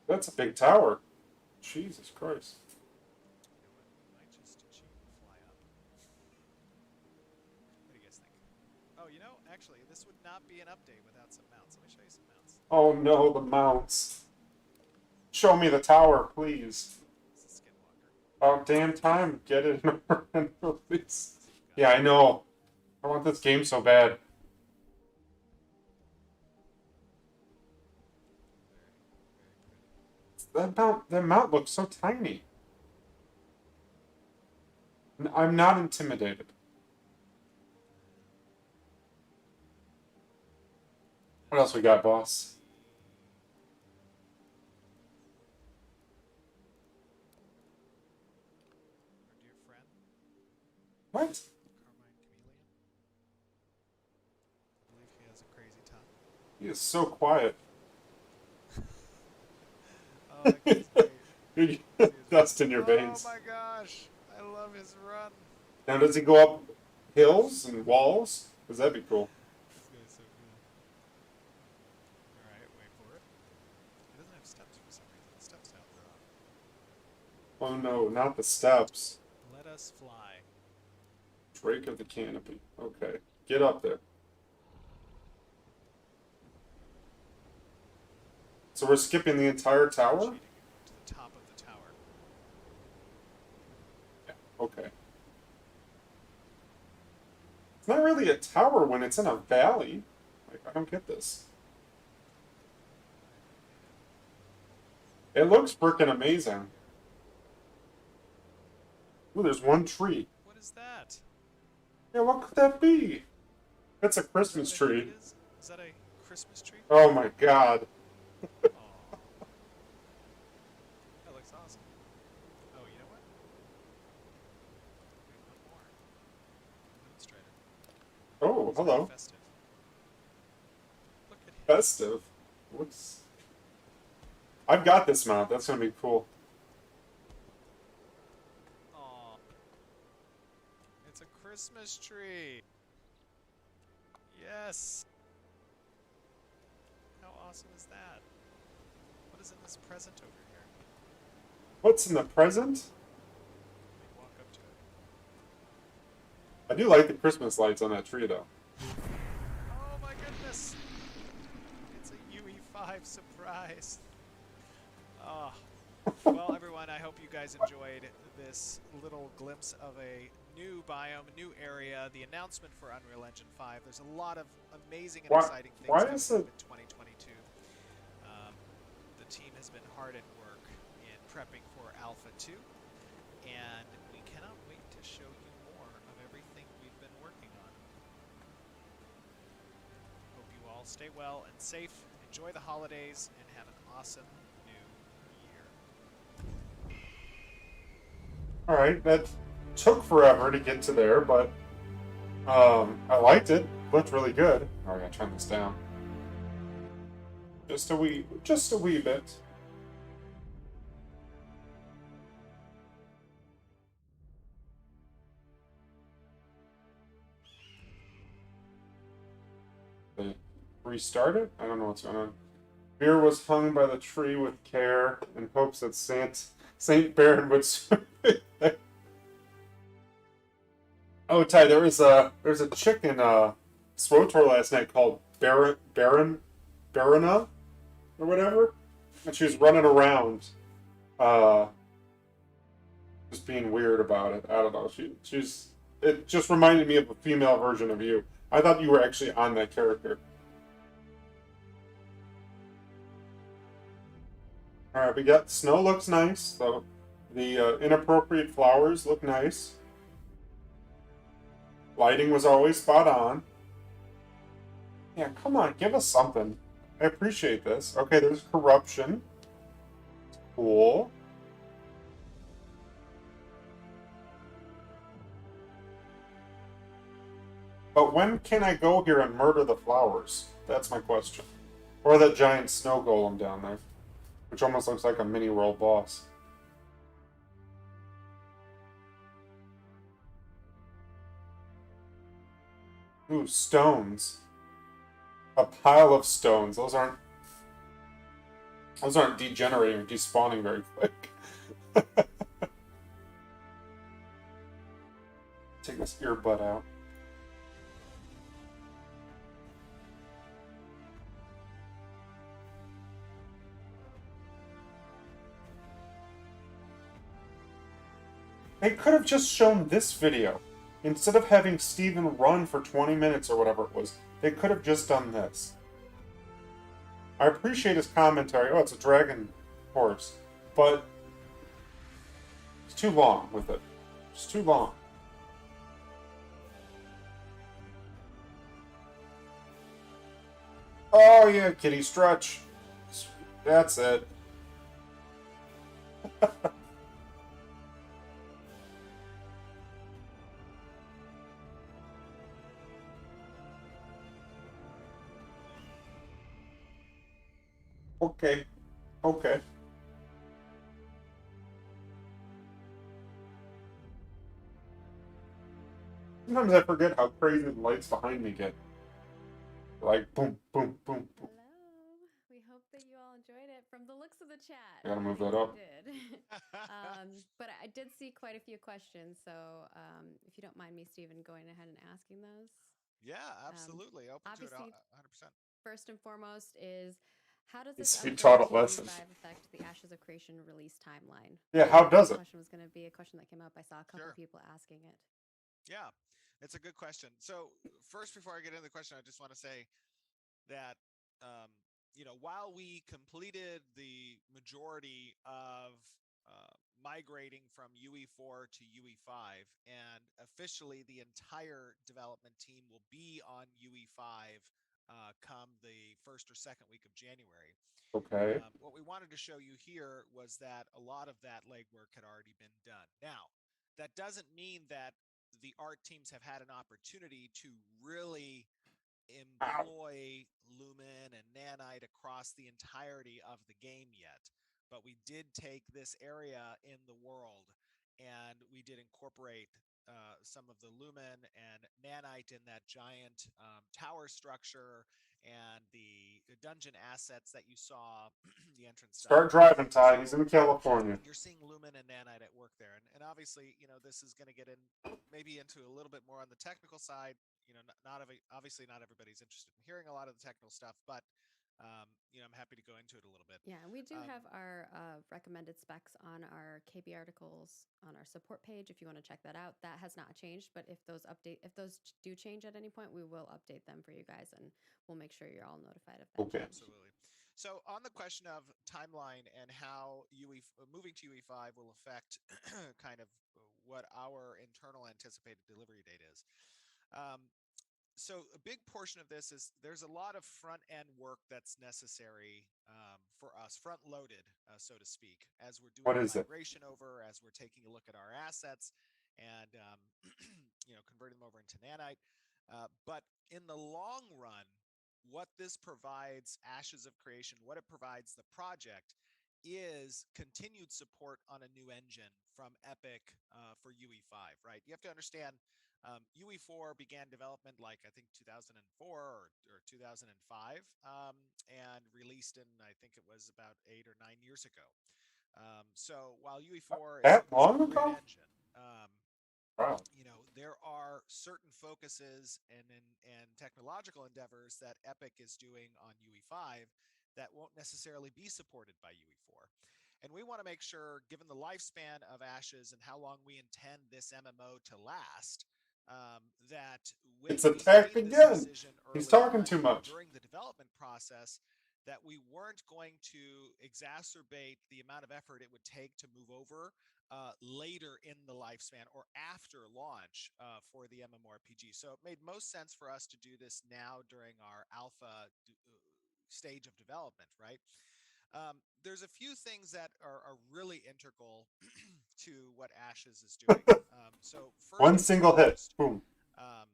That's a big tower. Jesus Christ. You know what? We might just cheat and fly up. What do you guys think? Oh, you know, actually, this would not be an update without some mounts. Let me show you some mounts. Oh no, the mounts. Show me the tower, please. This is Skinwalker. Oh, damn time. Get it in a release. So you've got Yeah, I know. I want this game so bad. very, very pretty. That mount looks so tiny. I'm not intimidated. What else we got, boss? Our dear friend, What? Carmine Chameleon. I believe he has a crazy tongue. He is so quiet. Oh, that guy's great. Dust in your veins. Oh my gosh, I love his run. Now, does he go up hills and walls? Because that'd be cool. This guy's so cool. Alright, wait for it. He doesn't have steps for some reason. The steps sound wrong. Oh no, not the steps. Let us fly. Drake of the Canopy. Okay, get up there. So we're skipping the entire tower? Cheating to the top of the tower. Okay. It's not really a tower when it's in a valley. Like, I don't get this. It looks freaking amazing. Ooh, there's one tree. What is that? Yeah, what could that be? That's a Is that Christmas what I think tree. it is? Is that a Christmas tree? Oh my god. Aw. That looks awesome. Oh, you know what? We have one more. Demonstrator. Oh, It's very hello. festive. Look at him. Festive. What's... I've got this mount. That's gonna be cool. Aw. It's a Christmas tree. Yes. How awesome is that? What is in this present over here? What's in the present? Let me walk up to it. I do like the Christmas lights on that tree, though. Oh my goodness! It's a UE5 surprise. Oh, well, everyone, I hope you guys enjoyed this little glimpse of a new biome, new area, the announcement for Unreal Engine 5. There's a lot of amazing and Why? exciting things Why coming is up it? in 2022. Um, the team has been hard at work in prepping for Alpha 2, and we cannot wait to show you more of everything we've been working on. Hope you all stay well and safe, enjoy the holidays, and have an awesome new year. All right, that took forever to get to there, but I liked it. Looked really good. Oh, I gotta turn this down. Just a wee bit. They restart it? I don't know what's going on. Beer was hung by the tree with care in hopes that Saint Baron would. Oh, Ty, there's a chick in Swotor last night called Barona or whatever, and she was running around, uh, just being weird about it. I don't know. She's it just reminded me of a female version of you. I thought you were actually on that character. All right, we got snow looks nice. So the inappropriate flowers look nice. Lighting was always spot on. Yeah, come on, give us something. I appreciate this. Okay, there's corruption. Cool. But when can I go here and murder the flowers? That's my question. Or that giant snow golem down there, which almost looks like a mini world boss. Ooh, stones. A pile of stones. Those aren't degenerating or despawning very quick. Take this earbud out. They could have just shown this video. Instead of having Steven run for 20 minutes or whatever it was, they could have just done this. I appreciate his commentary. Oh, it's a dragon horse. But it's too long with it. It's too long. Oh, yeah, kitty stretch. That's it. Okay. Okay. Sometimes I forget how crazy the lights behind me get. Like boom, boom, boom, boom. Hello. We hope that you all enjoyed it. From the looks of the chat, I gotta it move seems that you up. did. But I did see quite a few questions. So if you don't mind me, Stephen, going ahead and asking those. Yeah, Um, absolutely. Open to it Obviously, 100%. first and foremost is how does this Needs to be update taught a to lesson. UE5 affect the Ashes of Creation release timeline? Yeah, how does That it? question was going to be a question that came up. I saw a couple Sure. people asking it. Yeah, it's a good question. So, first, before I get into the question, I just want to say that, um, while we completed the majority of migrating from UE4 to UE5, and officially the entire development team will be on UE5 come the first or second week of January. Okay. What we wanted to show you here was that a lot of that legwork had already been done. Now, that doesn't mean that the art teams have had an opportunity to really Ow. employ Lumen and Nanite across the entirety of the game yet. But we did take this area in the world and we did incorporate some of the lumen and nanite in that giant tower structure and the dungeon assets that you saw, the entrance stuff. Start driving, Ty. He's So in California. you're seeing lumen and nanite at work there, and obviously, this is going to get in maybe into a little bit more on the technical side. Obviously not everybody's interested in hearing a lot of the technical stuff, but I'm happy to go into it a little bit. Yeah, we do Um, have our recommended specs on our KB articles on our support page. If you want to check that out, that has not changed. But if those do change at any point, we will update them for you guys, and we'll make sure you're all notified of that. Okay. Absolutely. So on the question of timeline and how moving to UE5 will affect kind of what our internal anticipated delivery date is. So a big portion of this is there's a lot of front end work that's necessary for us, front loaded, so to speak, as we're doing What the is it? migration over, as we're taking a look at our assets and converting them over into nanite. But in the long run, what this provides Ashes of Creation, what it provides the project is continued support on a new engine from Epic for UE5, right? You have to understand UE4 began development like I think 2004 or 2005 and released in I think it was about 8 or 9 years ago. So while UE4 is That a long great ago? engine, Wow. there are certain focuses and technological endeavors that Epic is doing on UE5 that won't necessarily be supported by UE4. And we want to make sure, given the lifespan of Ashes and how long we intend this MMO to last, that when It's we attacked made this again. decision He's early talking on too much. during the development process, that we weren't going to exacerbate the amount of effort it would take to move over later in the lifespan or after launch for the MMORPG. So it made most sense for us to do this now during our alpha stage of development, right? There's a few things that are really integral to what Ashes is doing. So first One and single hit. foremost, Boom. um,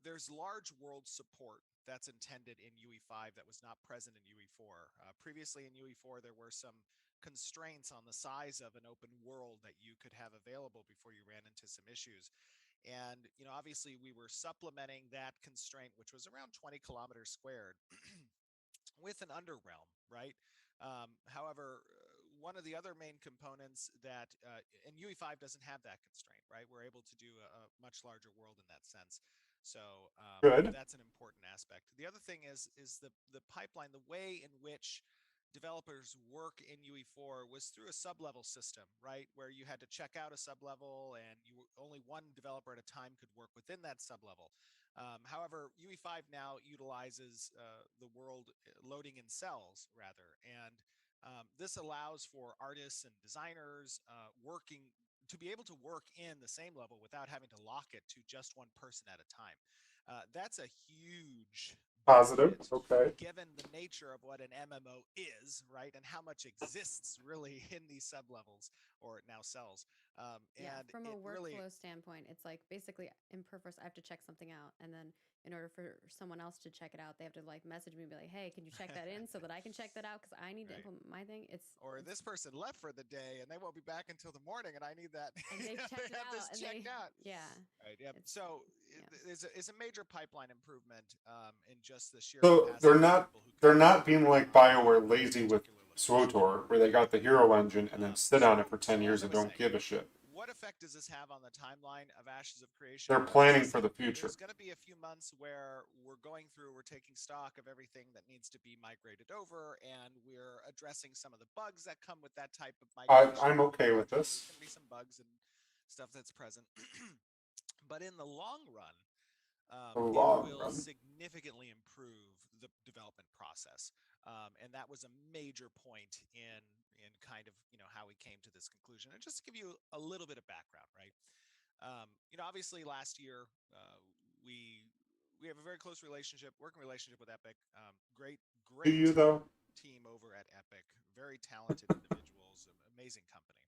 there's large world support that's intended in UE5 that was not present in UE4. Previously in UE4, there were some constraints on the size of an open world that you could have available before you ran into some issues. And obviously, we were supplementing that constraint, which was around 20 kilometers squared, with an underrealm, right? However, one of the other main components that, and UE5 doesn't have that constraint, right? We're able to do a much larger world in that sense. So Good. that's an important aspect. The other thing is the pipeline, the way in which developers work in UE4 was through a sub-level system, right? Where you had to check out a sub-level and only one developer at a time could work within that sub-level. However, UE5 now utilizes the world loading in cells, rather, and this allows for artists and designers working to be able to work in the same level without having to lock it to just one person at a time. That's a huge Positive. benefit Okay. given the nature of what an MMO is, right, and how much exists really in these sub levels or now cells. Yeah, And from a it really workflow standpoint, it's like basically in Perforce, I have to check something out, and then in order for someone else to check it out, they have to like message me and be like, "Hey, can you check that in so that I can check that out because I need to right. implement my thing." Or It's this person left for the day and they won't be back until the morning, and I need that. and they've checked They it have this out, and checked out. yeah, Right. Yep. it's So yeah. it's a major pipeline improvement in just the sheer So capacity of people who can they're not work being like on BioWare this lazy with particular location. SWTOR, where they got the hero engine and then sit on it for So 10 as years I and was don't saying, give a shit. what effect does this have on the timeline of Ashes of Creation? They're Well, as I planning for said, the future. there's going to be a few months where we're taking stock of everything that needs to be migrated over, and we're addressing some of the bugs that come with that type of migration. I'm okay with Unfortunately, there's this. going to be some bugs and stuff that's present. But in the long run, The it long will run. significantly improve the development process, and that was a major point in kind of how we came to this conclusion. And just to give you a little bit of background, right? Obviously last year we we have a very close working relationship with Epic. Great, Do you great though? team over at Epic. Very talented individuals, amazing company.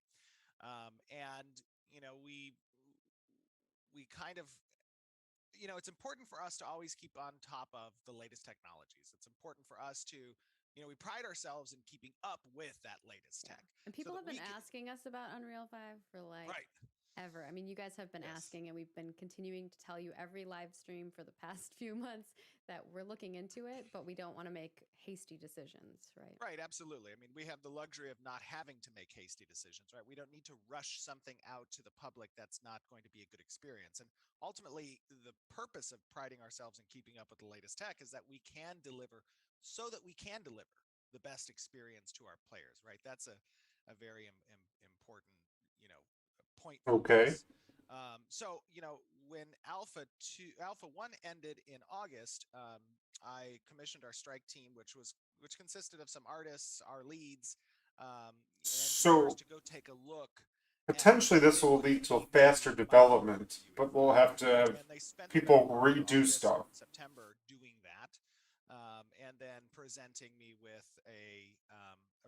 And we kind of it's important for us to always keep on top of the latest technologies. It's important for us to, we pride ourselves in keeping up with that latest Yeah. tech And so people that have been we can, asking us about Unreal 5 for like right. ever. I mean, you guys have been Yes. asking, and we've been continuing to tell you every live stream for the past few months that we're looking into it, but we don't want to make hasty decisions, right? Right, absolutely. I mean, we have the luxury of not having to make hasty decisions, right? We don't need to rush something out to the public that's not going to be a good experience. And ultimately, the purpose of priding ourselves and keeping up with the latest tech is that we can deliver so that we can deliver the best experience to our players, right? That's a very important, you know, point for Okay. us. When Alpha 1 ended in August, I commissioned our strike team, which consisted of some artists, our leads, and engineers So to go take a look at potentially what this it will would lead to mean to faster unify development, but we'll UE5. have to have And they spent about people redo August stuff. and September doing that, and then presenting me with a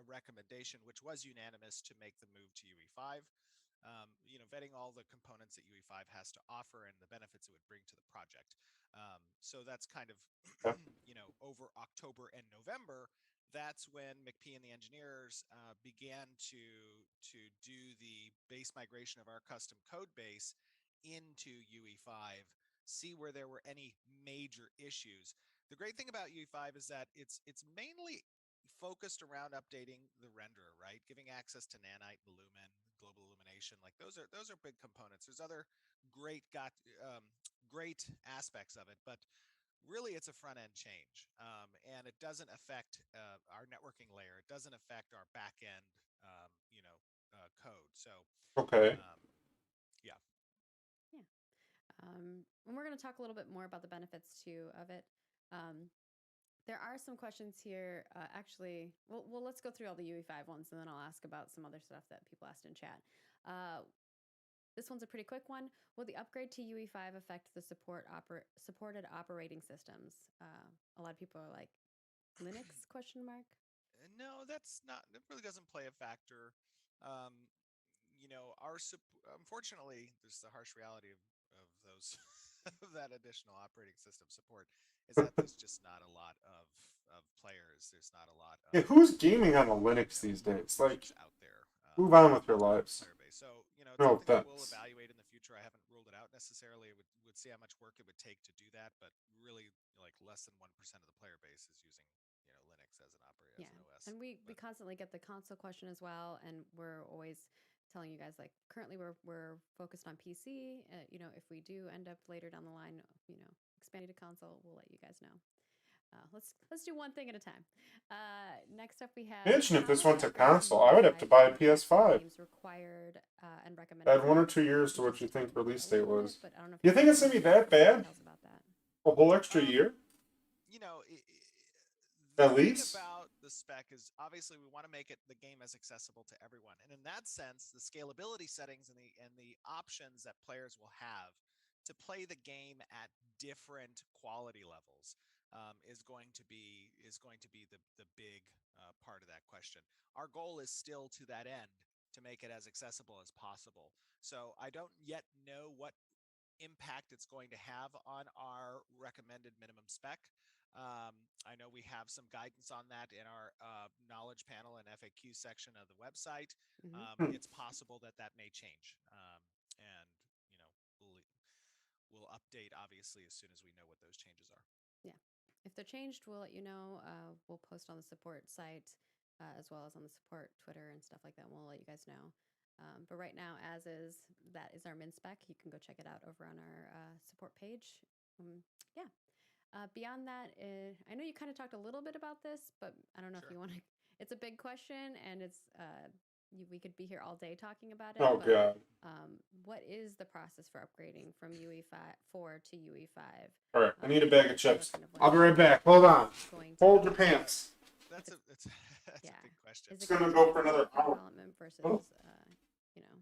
recommendation, which was unanimous to make the move to UE5. Vetting all the components that UE5 has to offer and the benefits it would bring to the project. So that's kind of, Yeah. over October and November, that's when McP and the engineers began to do the base migration of our custom code base into UE5, see where there were any major issues. The great thing about UE5 is that it's mainly focused around updating the renderer, right? Giving access to nanite and lumen, global illumination. Like those are big components. There's other great aspects of it, but really it's a front end change, and it doesn't affect our networking layer. It doesn't affect our back end, code. So Okay. um, yeah, Yeah. And we're going to talk a little bit more about the benefits too of it. Um, there are some questions here. Actually, well, let's go through all the UE5 ones, and then I'll ask about some other stuff that people asked in chat. This one's a pretty quick one. Will the upgrade to UE5 affect the supported operating systems? A lot of people are like, Linux? Question mark. no, that's not. It really doesn't play a factor. Um, unfortunately, there's the harsh reality of those of that additional operating system support is that there's just not a lot of players. There's not a lot Yeah, of who's gaming on a Linux these days? Like, users out there move on with your in the lives. player base. So it's No something that we'll offense. evaluate in the future. I haven't ruled it out necessarily. Would see how much work it would take to do that, but really, like less than 1% of the player base is using Linux as an operator Yeah. as an OS. And we But constantly get the console question as well. And we're always telling you guys, like, currently we're focused on PC. If we do end up later down the line, expanding to console, we'll let you guys know. Let's do one thing at a time. Next up, we have Imagine if how this will went the to upgrade to console. I would have to UE5 buy a impact the PS5. games required and recommended Add for 1 or 2 years to We what you just think talked about release that a date little bit, was. but I don't know if You think guys it's gonna be want that more bad? details about that. A whole extra um, year? you know, i the At thing least? about the spec is obviously we want to make the game as accessible to everyone, and in that sense, the scalability settings and the options that players will have to play the game at different quality levels is going to be the big part of that question. Our goal is still to that end to make it as accessible as possible. So I don't yet know what impact it's going to have on our recommended minimum spec. I know we have some guidance on that in our knowledge panel and FAQ section of the website. Mm-hmm. Hmm. It's possible that may change, and we'll update obviously as soon as we know what those changes are. Yeah. If they're changed, we'll let you know. We'll post on the support site as well as on the support Twitter and stuff like that. We'll let you guys know. But right now, as is, that is our min spec. You can go check it out over on our support page. Yeah. Beyond that, I know you kind of talked a little bit about this, but I don't know if Sure. you want to. It's a big question, and we could be here all day talking about it. Oh But god. what is the process for upgrading from UE4 to UE5? Alright, I need a If bag you're of chips. looking to I'll be when right back. Hold on. going to Hold be. your pants. That's If a it's that's, that's yeah, a big question. is It's it going gonna to go take for a another while for hour. development Oh. versus you know?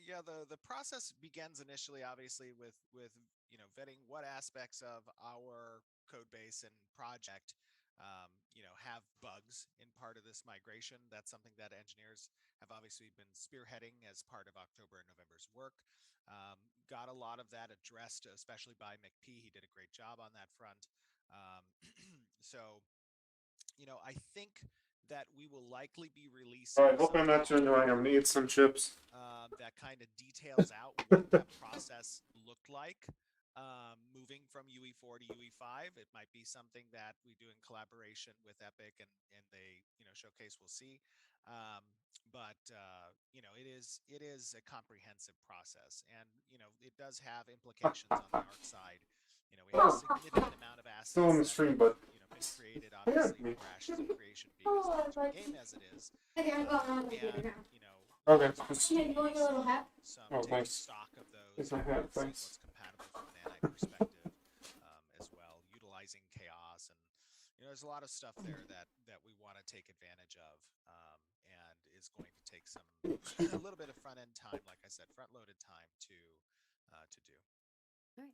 Yeah, the process begins initially obviously with vetting what aspects of our code base and project have bugs in part of this migration. That's something that engineers have obviously been spearheading as part of October and November's work. Got a lot of that addressed, especially by McP. He did a great job on that front. um, so I think that we will likely be releasing Alright, hope I'm something not too annoying. I'm publicly gonna eat some chips. that that kind of details out what that process looked like. Moving from UE4 to UE5, it might be something that we do in collaboration with Epic, and they, showcase. We'll see. Um, but it is a comprehensive process, and it does have implications on the arc side. We have a significant amount of Still in assets the that stream, have but been created, yeah, obviously, for Ashes of Creation being as large of a game as it is. And okay. some Oh, taking thanks. stock of those Here's my hat. and seeing Thanks. what's compatible from an nanite perspective, as well, utilizing chaos, and there's a lot of stuff there that we want to take advantage of, and is going to take some a little bit of front end time, like I said, front loaded time to do. All right.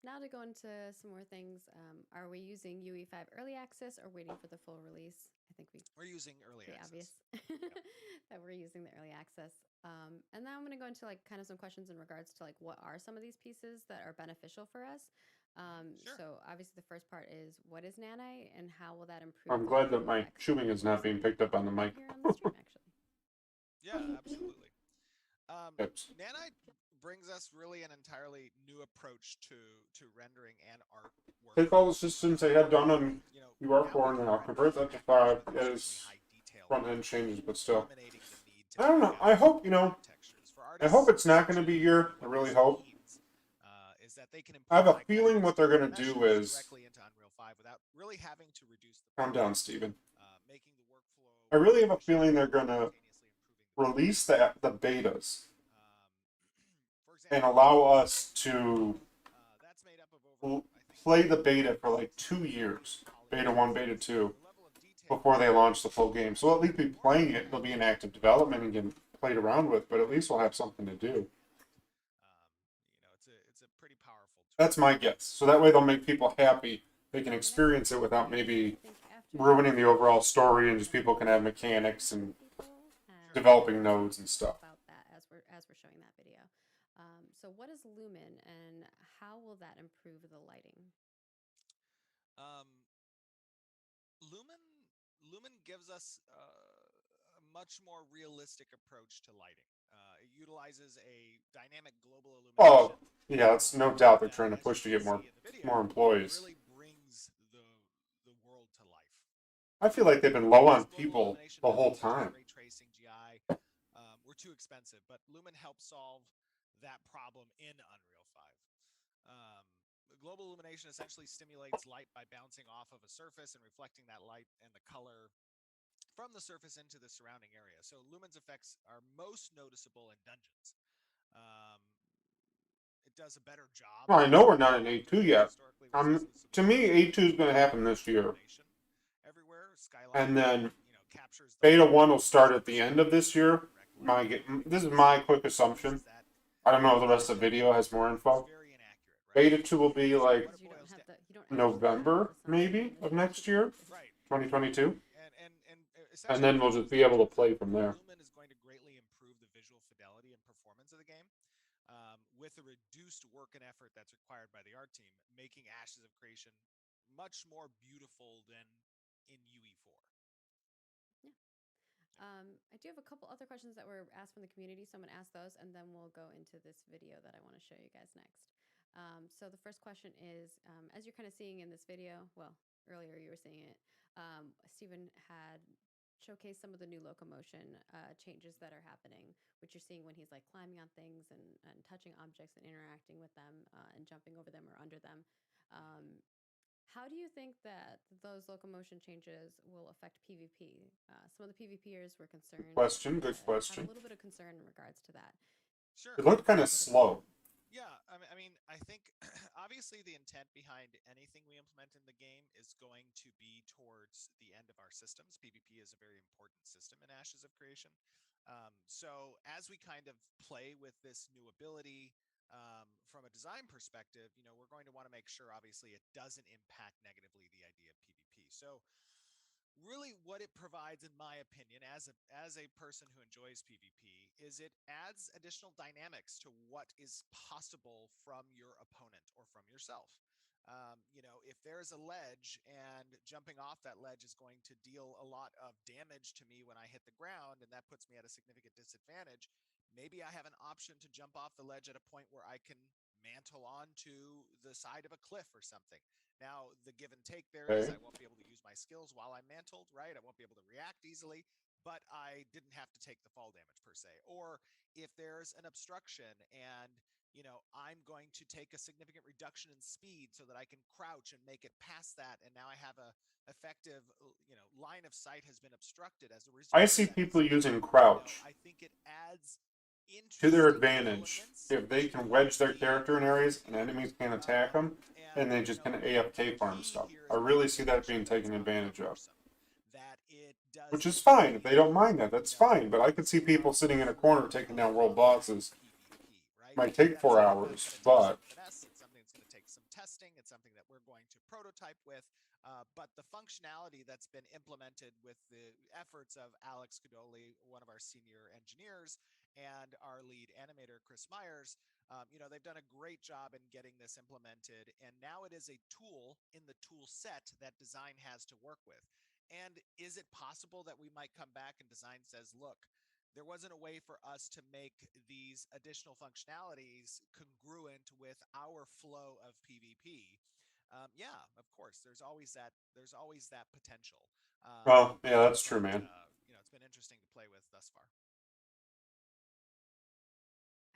Now to go into some more things, are we using UE5 early access or waiting for the full release? I think We're using early pretty access. obvious that we're using the early access. And now I'm going to go into like kind of some questions in regards to like what are some of these pieces that are beneficial for us. Sure. So obviously the first part is what is nanite and how will that improve? I'm glad that my chewing is not being picked up on the mic. Here on the stream, actually. Yeah, absolutely. Oops. Nanite brings us really an entirely new approach to rendering and art work. Take all the systems they had done on UR4 and I'll convert that to 5 as front end changes, but still. I don't know. I hope, I hope it's not going to be here. I really hope. I have a feeling what they're going to do is. Directly into Unreal 5 without really having to reduce the Calm down, Steven. making the workflow. I really have a feeling they're going to release the betas and allow us to play the beta for like 2 years, beta 1, beta 2, before they launch the full game. So at least be playing it, it'll be in active development and get played around with, but at least we'll have something to do. It's a pretty powerful tool. That's my guess. So that way they'll make people happy. They can experience it without maybe ruining the overall story, and just people can have mechanics and developing nodes and stuff. About that as we're showing that video. So what is Lumen and how will that improve the lighting? Lumen gives us a much more realistic approach to lighting. It utilizes a dynamic global illumination. Oh, yeah, it's no doubt they're trying to push to get more employees. Really brings the world to life. I feel like they've been low on people the whole time. Ray tracing, GI, were too expensive, but Lumen helps solve that problem in Unreal 5. Global illumination essentially stimulates light by bouncing off of a surface and reflecting that light and the color from the surface into the surrounding area. So Lumen's effects are most noticeable in dungeons. It does a better job. Well, I know we're not in A2 yet. To me, A2 is going to happen this year. And then Beta 1 will start at the end of this year. This is my quick assumption. I don't know if the rest of the video has more info. Beta 2 will be like November, maybe, of next year, 2022. And then we'll just be able to play from there. Lumen is going to greatly improve the visual fidelity and performance of the game, with the reduced work and effort that's required by the art team, making Ashes of Creation much more beautiful than in UE4. I do have a couple other questions that were asked from the community, so I'm going to ask those, and then we'll go into this video that I want to show you guys next. So the first question is, as you're kind of seeing in this video, well, earlier you were seeing it, Stephen had showcased some of the new locomotion changes that are happening, which you're seeing when he's like climbing on things and touching objects and interacting with them and jumping over them or under them. How do you think that those locomotion changes will affect PvP? Some of the PvPers were concerned. Good question. Good question. Had a little bit of concern in regards to that. Sure. It looked kind of slow. Yeah, I mean, I think obviously the intent behind anything we implement in the game is going to be towards the end of our systems. PvP is a very important system in Ashes of Creation. So as we kind of play with this new ability, from a design perspective, we're going to want to make sure, obviously, it doesn't impact negatively the idea of PvP. So really what it provides, in my opinion, as a person who enjoys PvP, is it adds additional dynamics to what is possible from your opponent or from yourself. If there's a ledge and jumping off that ledge is going to deal a lot of damage to me when I hit the ground, and that puts me at a significant disadvantage, Maybe I have an option to jump off the ledge at a point where I can mantle onto the side of a cliff or something. Now, the give and take there is Okay. I won't be able to use my skills while I'm mantled, right? I won't be able to react easily, but I didn't have to take the fall damage per se. Or if there's an obstruction and I'm going to take a significant reduction in speed so that I can crouch and make it past that, and now I have a effective, line of sight has been obstructed as a I result of see that people incident. using crouch I think it adds to their interesting advantage. elements If they to can wedge their the character in areas and game. enemies can't attack them, and they just kind of AFK The farm key stuff. here I is really making see it that make being sure that it's taken not advantage of. cumbersome, that it does Which is fine. If they don't indeed, mind that, that's fine. But I could see people sitting in a corner taking down world bosses. PvP, right? Might take That's 4 hours, going to take some but finesse. It's something that's going to take some testing. It's something that we're going to prototype with. But the functionality that's been implemented with the efforts of Alex Cadoli, one of our senior engineers, and our lead animator, Chris Myers, they've done a great job in getting this implemented. And now it is a tool in the tool set that design has to work with. And is it possible that we might come back and design says, look, there wasn't a way for us to make these additional functionalities congruent with our flow of PvP? Yeah, of course. There's always that. There's always that potential. well, yeah, that's true, But man. it's been interesting to play with thus far.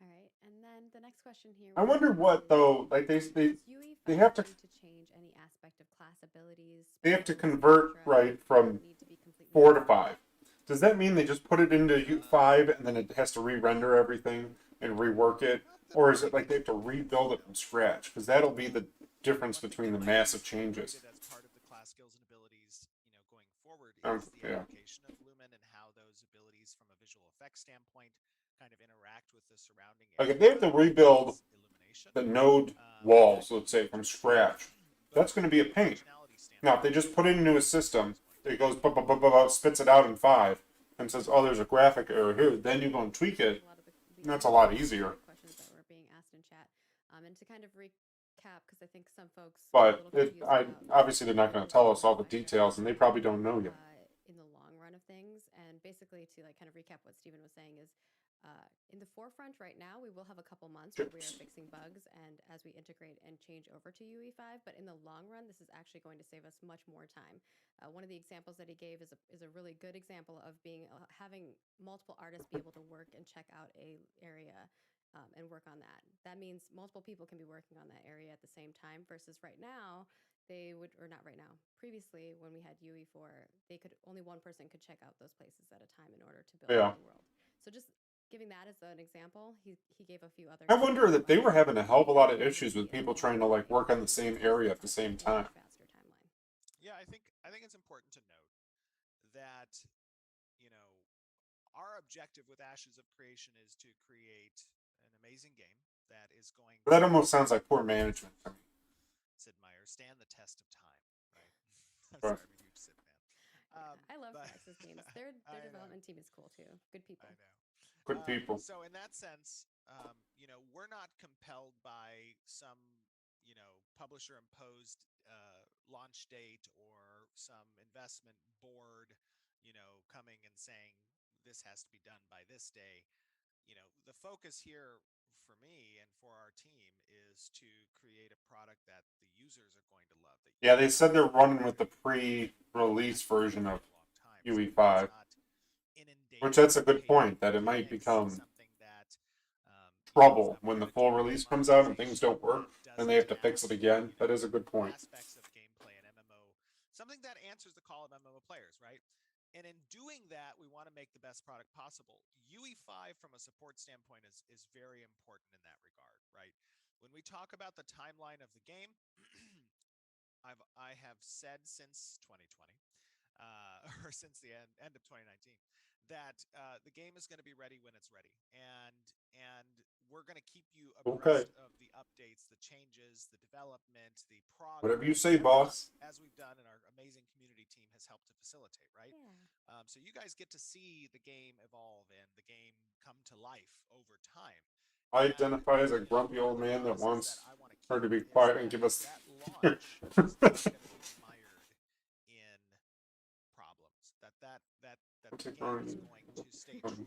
All right, and then the next question here I we wonder have what is, though. Like is they UE5 have to going to change any aspect of class abilities, they have to spells, convert etc., right or will from it need to be completely 4 to 5. Does that mean they just put it into Um, 5 and then it has to re-render everything and rework it, not that or is it I like they have to know of, rebuild it no. from scratch? Because that'll be the difference One thing between that the might be massive changes. incorporated as part of the class skills and abilities, going forward is the Yeah. application of Lumen and how those abilities from a visual effects standpoint kind of interact with the surrounding Like if they area have to and rebuild its illumination. the node That walls, could let's be say from interesting. scratch, But that's going to be a from a pain. functionality Now, if standpoint, they just put it into a I think system, it's going to it be goes spits it out in 5 and says, "Oh, there's a graphic error here." Then you go and tweak that's it. a lot of the And that's a lot the easier. questions that were being asked in chat. And to kind of recap, because I think some folks were a But little confused I about obviously they're not going to Lumen tell being us all the UI5 details, and they probably don't know yet. in the long run of things. And basically, to like kind of recap what Stephen was saying is, in the forefront right now, we will have a couple months where we are fixing bugs and as we integrate and change over to UE5. But in the long run, this is actually going to save us much more time. One of the examples that he gave is a really good example of being having multiple artists be able to work and check out a area and work on that. That means multiple people can be working on that area at the same time versus right now they would, or not right now, previously when we had UE4, they could only one person could check out those places at a time in order to build Yeah. out the world. So just giving that as an example, he gave a few other I examples wonder as that they well. were having a hell of a lot of It issues would with be a people lot trying to more like work on the easier same and area at the have same a much time. faster timeline. Yeah, I think it's important to note that you know our objective with Ashes of Creation is to create an amazing game that is going But that to, almost sounds like poor management to me. Sid Meier, stand the test of time, right? I'm But sorry, I'm a huge Sid fan. Yeah, I love But Firaxis games. Their I know, development team is cool too. Good people. I know. good people. So in that sense, we're not compelled by some, publisher imposed launch date or some investment board, coming and saying this has to be done by this day. The focus here for me and for our team is to create a product that the users are going to love, that Yeah, they users are said they're going to running with the enjoy. And pre-release that's been a version of very long time. Something that's UE5, not which inundated that's a with good paid point that it might mechanics, become something that is trouble not when the privy full to release comes out and things monetization, don't work that and they doesn't have to fix it ask, again. That is a good point. aspects of gameplay and MMO, something that answers the call of MMO players, right? And in doing that, we want to make the best product possible. UE5 from a support standpoint is very important in that regard, right? When we talk about the timeline of the game, I have said since 2020, or since the end of 2019, that the game is going to be ready when it's ready, and we're going to keep you Okay, abreast of the updates, the changes, the development, the whatever you progress, say, everything, boss. as we've done, and our amazing community team has helped to facilitate, right? Yeah. So you guys get to see the game evolve and the game come to life over time. I And identify as a grumpy one of old the man that promises that wants I want to her keep to be is quiet and that give us. that launch is not going to be mired in problems. That the game is going to stay true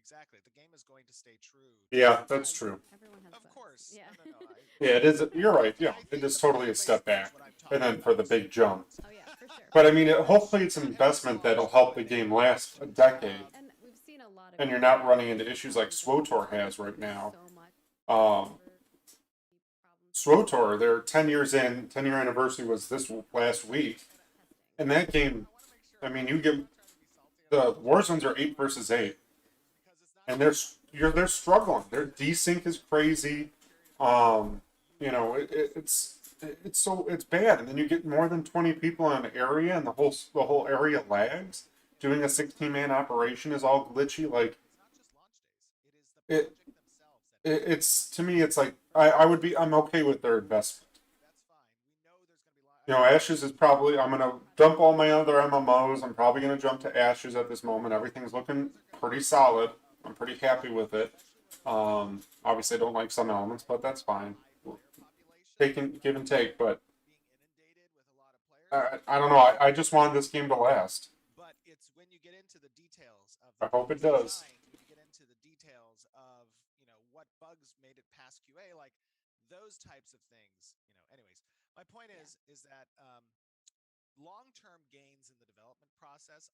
exactly. The game is going to stay true to Yeah, its that's Bugs. true. Everyone has Of bugs. course. Yeah. No. Yeah, it is. You're right. Yeah, I it think is the totally player a base step knows back, what I'm and talking then for about. the big jump. Oh yeah, for sure. But For I sure. mean, hopefully it's an And it was investment that'll launched help the with game a last a patch. decade, And we've seen a lot of and you're people not running have into issues like problems with it. SWOTOR has right now. So much Um, problems SWOTOR, their 10 years in, 10-year anniversary was this last week, testing. and that game, I want to make sure I mean, I'm you get not trying to be salty at the all. war zones are 8 versus 8, Because it's not and about they're struggling. Their desync is crazy. Um, it's bad, and then you get more than 20 people in an area, and the whole area lags. Doing a 16-man operation is all glitchy. Like it's not just launch days. It is the it, project themselves that it's to me, it's like I'm okay with their investment. that's fine. We know there's going to be Ashes is probably I'm gonna dump all my other MMOs. I'm probably gonna jump to Ashes at this moment. Everything's looking pretty solid. I'm pretty happy with it. Obviously, I don't like some elements, but that's fine. high player population, Taking give and take, but being inundated with a lot of players. I don't know. I just wanted this game to last. But it's when you get into the details of I the hope it game's does. design, when you get into the details of, what bugs made it past QA, like those types of things. Anyways, my point Yeah. is that long-term gains in the development process,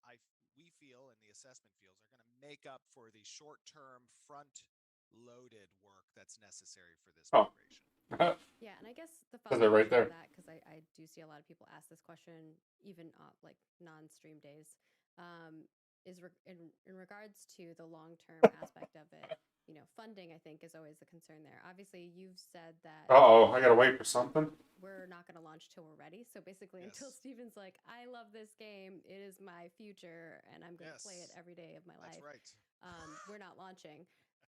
we feel in the assessment fields are going to make up for the short-term front-loaded work that's necessary for this Oh, migration. says Yeah, and I guess the it follow-up right question on there. that, because I do see a lot of people ask this question, even like non-stream days, is in regards to the long-term aspect of it. Funding, I think, is always the concern there. Obviously, you've said that I gotta wait for something. we're not going to launch till we're ready. So basically, until Yes. Steven's like, I love this game, it is my future, and I'm going to play it Yes, every day of my that's life, right. we're not launching.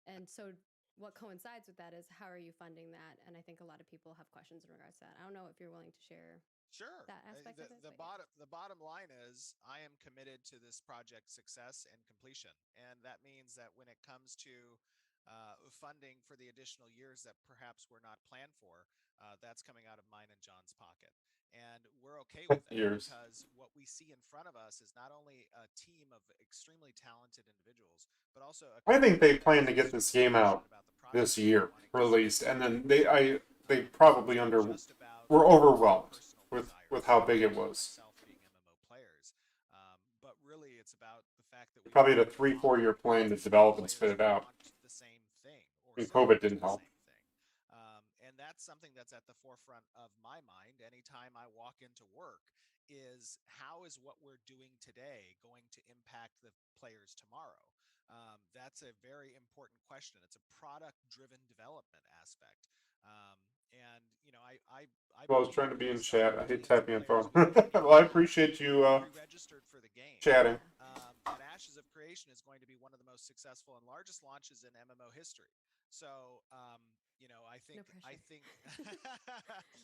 And so what coincides with that is how are you funding that? And I think a lot of people have questions in regards to that. I don't know if you're willing to share Sure. that aspect The, of it. the But yeah. bottom line is I am committed to this project's success and completion, and that means that when it comes to funding for the additional years that perhaps were not planned for, that's coming out of mine and John's pocket. And we're okay with that Years. because what we see in front of us is not only a team of extremely talented individuals, but also a I think they community that plan is to get this extremely game out passionate about the this project and year, wanting to see it released, and through. then they So probably it's not just about were our overwhelmed personal with desires, how big it John and was. myself being MMO players, but really it's about the fact that They we probably had want a 3-4 year our plan to develop and spit players it to out. want the same thing or And similar COVID to didn't the help. same thing. And that's something that's at the forefront of my mind anytime I walk into work is how is what we're doing today going to impact the players tomorrow? That's a very important question. It's a product-driven development aspect. And I Well, I was believe trying to in be in myself chat. and I the hate millions of tapping on players phone. we currently Well, I have appreciate you who pre-registered for the game. chatting. Yeah. That Ashes of Creation is going to be one of the most successful and largest launches in MMO history. So, No I pressure. think.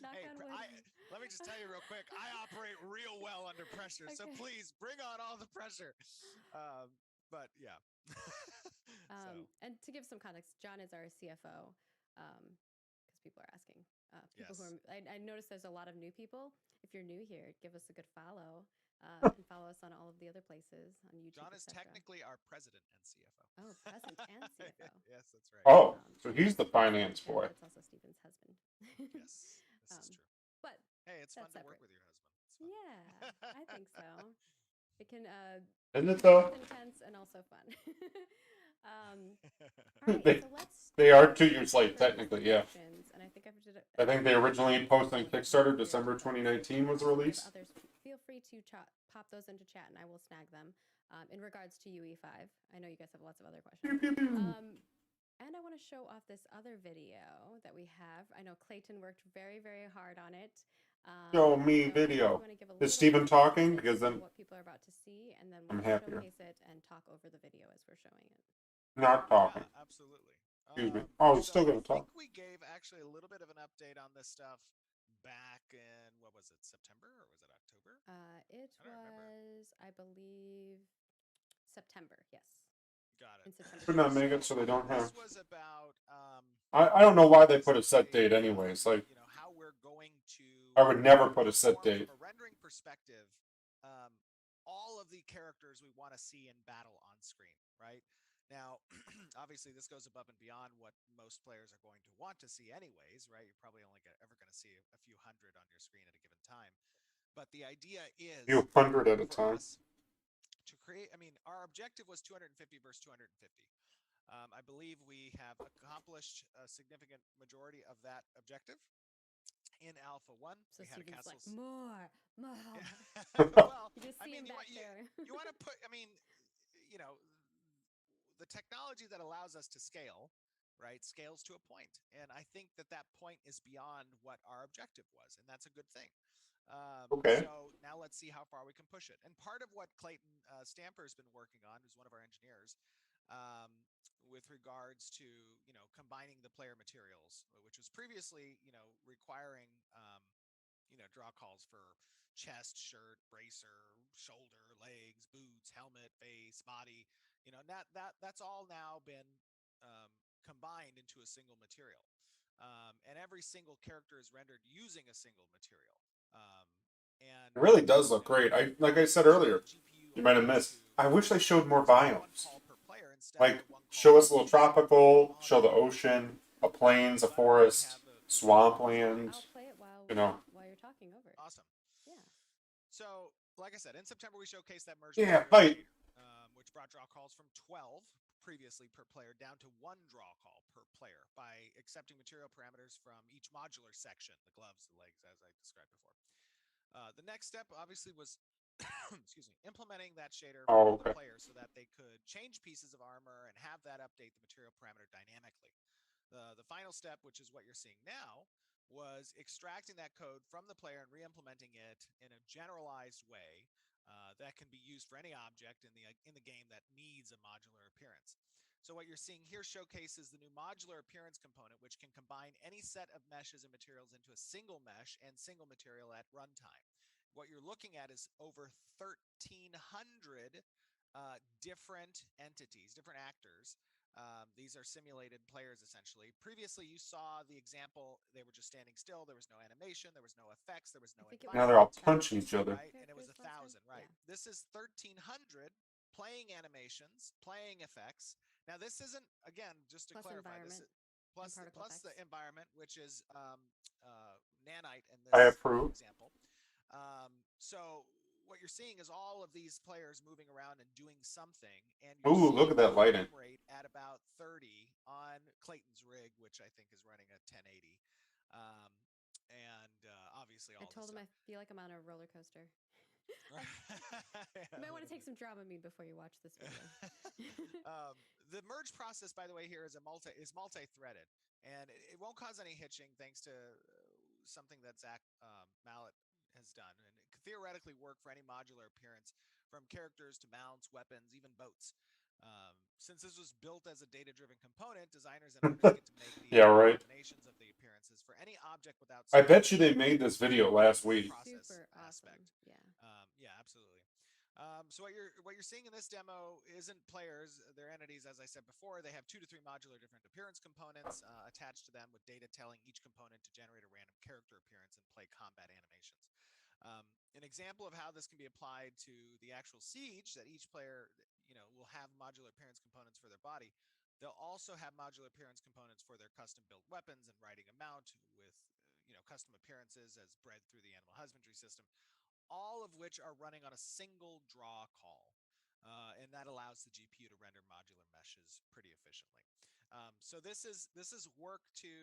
Knock Hey, on wood. let me just tell you real quick. I operate real well under pressure, so Okay. please bring on all the pressure. But yeah. So And to give some context, John is our CFO, because people are asking. People who yes, are, I noticed there's a lot of new people. If you're new here, give us a good follow, and follow us on all of the other places on YouTube, John is etc. technically our president and CFO. Oh, president and CFO. Yes, that's right. Oh, so And he's the also finance Steven, boy. but it's also Steven's husband. Yes, this is true. But Hey, it's fun that's to work separate. with your husband. It's fun. Yeah, I think so. It can Isn't it be both though? intense and also fun. All right, they so let's they are jump 2 years into late the technically. Yeah. questions. And I think I've did I think they originally posted on a Kickstarter weird December with this. 2019 was the So if release. others feel free to pop those into chat, and I will snag them. In regards to UE5, I know you guys have lots of other questions. Pew, pew, pew. And I want to show off this other video that we have. I know Clayton worked very, very hard on it. Show me So I video. want to give a Is little Steven bit of talking? context Because of then what people are about to see, and then I'm we'll happier. showcase it and talk over the video as we're showing it. Not talking. Yeah, absolutely. Excuse me. Oh, he's So still I gonna talk. think we gave actually a little bit of an update on this stuff back in what was it, September or was it October? It I don't remember. was, I believe, September. Yes, Got in it. September Could not 2019. make it, so they don't have. This was about I don't know why they put a set basically date, anyways. Like how we're going to I would never put a set perform date. from a rendering perspective. Um, all of the characters we want to see in battle on screen, right? Now, obviously, this goes above and beyond what most players are going to want to see, anyways, right? You're probably only ever going to see a few hundred on your screen at a given time. But the idea is few hundred at a for time. us to create. I mean, our objective was 250 versus 250. I believe we have accomplished a significant majority of that objective. In Alpha 1, So we had a Steven's like, castles. more. Well, You just I see mean, him back there. you want to put. I mean, you know, the technology that allows us to scale, right, scales to a point, and I think that that point is beyond what our objective was, and that's a good thing. Okay. So now let's see how far we can push it. And part of what Clayton Stamper has been working on, who's one of our engineers, um, with regards to combining the player materials, which was previously requiring draw calls for chest, shirt, bracer, shoulder, legs, boots, helmet, face, body. That's all now been combined into a single material. And every single character is rendered using a single material. Um, and It really does look great. we've Like I said trained earlier, the GPU you on might have how to missed. I wish they showed more use only one biomes. call per player instead of Like, the one call show per us a little piece tropical, on show the the ocean, a plains, a but we forest, have the squeetees on swampland. it. I'll play it while You know. while you're talking over it. Awesome. Yeah. So, like I said, in September we showcased that merged Yeah, material fight. shader, which brought draw calls from 12 previously per player down to one draw call per player by accepting material parameters from each modular section, the gloves, the legs, as I described before. The next step obviously was excuse me, implementing that shader Oh, for the okay. player so that they could change pieces of armor and have that update the material parameter dynamically. The final step, which is what you're seeing now, was extracting that code from the player and re-implementing it in a generalized way that can be used for any object in the game that needs a modular appearance. So what you're seeing here showcases the new modular appearance component, which can combine any set of meshes and materials into a single mesh and single material at runtime. What you're looking at is over 1,300 different entities, different actors. These are simulated players essentially. Previously, you saw the example, they were just standing still. There was no animation, there was no effects, there was I no think it Now was they're all environment, 1,000 punching each other. right? And it was characters a last time. thousand, right? Yeah. This is 1,300 playing animations, playing effects. Now, this isn't, again, just to Plus clarify, this environment is and particle plus the effects. environment, which is nanite in I this approve. example. So what you're seeing is all of these players moving around and doing something, and you're Ooh, look seeing at the that lighting. frame rate at about 30 on Clayton's rig, which I think is running at 1080. Um, and obviously I all this told him stuff. I feel like I'm on a roller coaster. You might want to take some Dramamine before you watch this video. The merge process, by the way, here is multi-threaded, and it won't cause any hitching thanks to something that Zach Mallet has done, and it could theoretically work for any modular appearance, from characters to mounts, weapons, even boats. Since this was built as a data-driven component, designers and artists get to make the Yeah, exact right. combinations of the appearances for any object without I splitting bet you they the made this the video last week. process Super awesome. aspect. Yeah. Yeah, absolutely. So what you're seeing in this demo isn't players; they're entities. As I said before, they have 2 to 3 modular different appearance components attached to them, with data telling each component to generate a random character appearance and play combat animations. Um, an example of how this can be applied to the actual siege, that each player will have modular appearance components for their body. They'll also have modular appearance components for their custom built weapons and riding a mount, with custom appearances as bred through the animal husbandry system, all of which are running on a single draw call. And that allows the GPU to render modular meshes pretty efficiently. So this is work to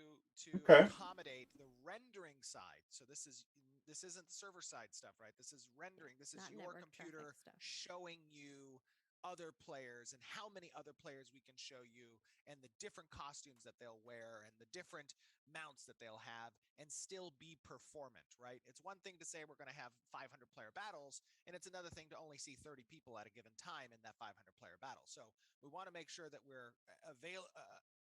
Okay. accommodate the rendering side. So this isn't server side stuff, right? This is rendering. This is Not your network traffic computer stuff. showing you other players and how many other players we can show you, and the different costumes that they'll wear and the different mounts that they'll have, and still be performant, right? It's one thing to say we're going to have 500 player battles, and it's another thing to only see 30 people at a given time in that 500 player battle. So we want to make sure that we're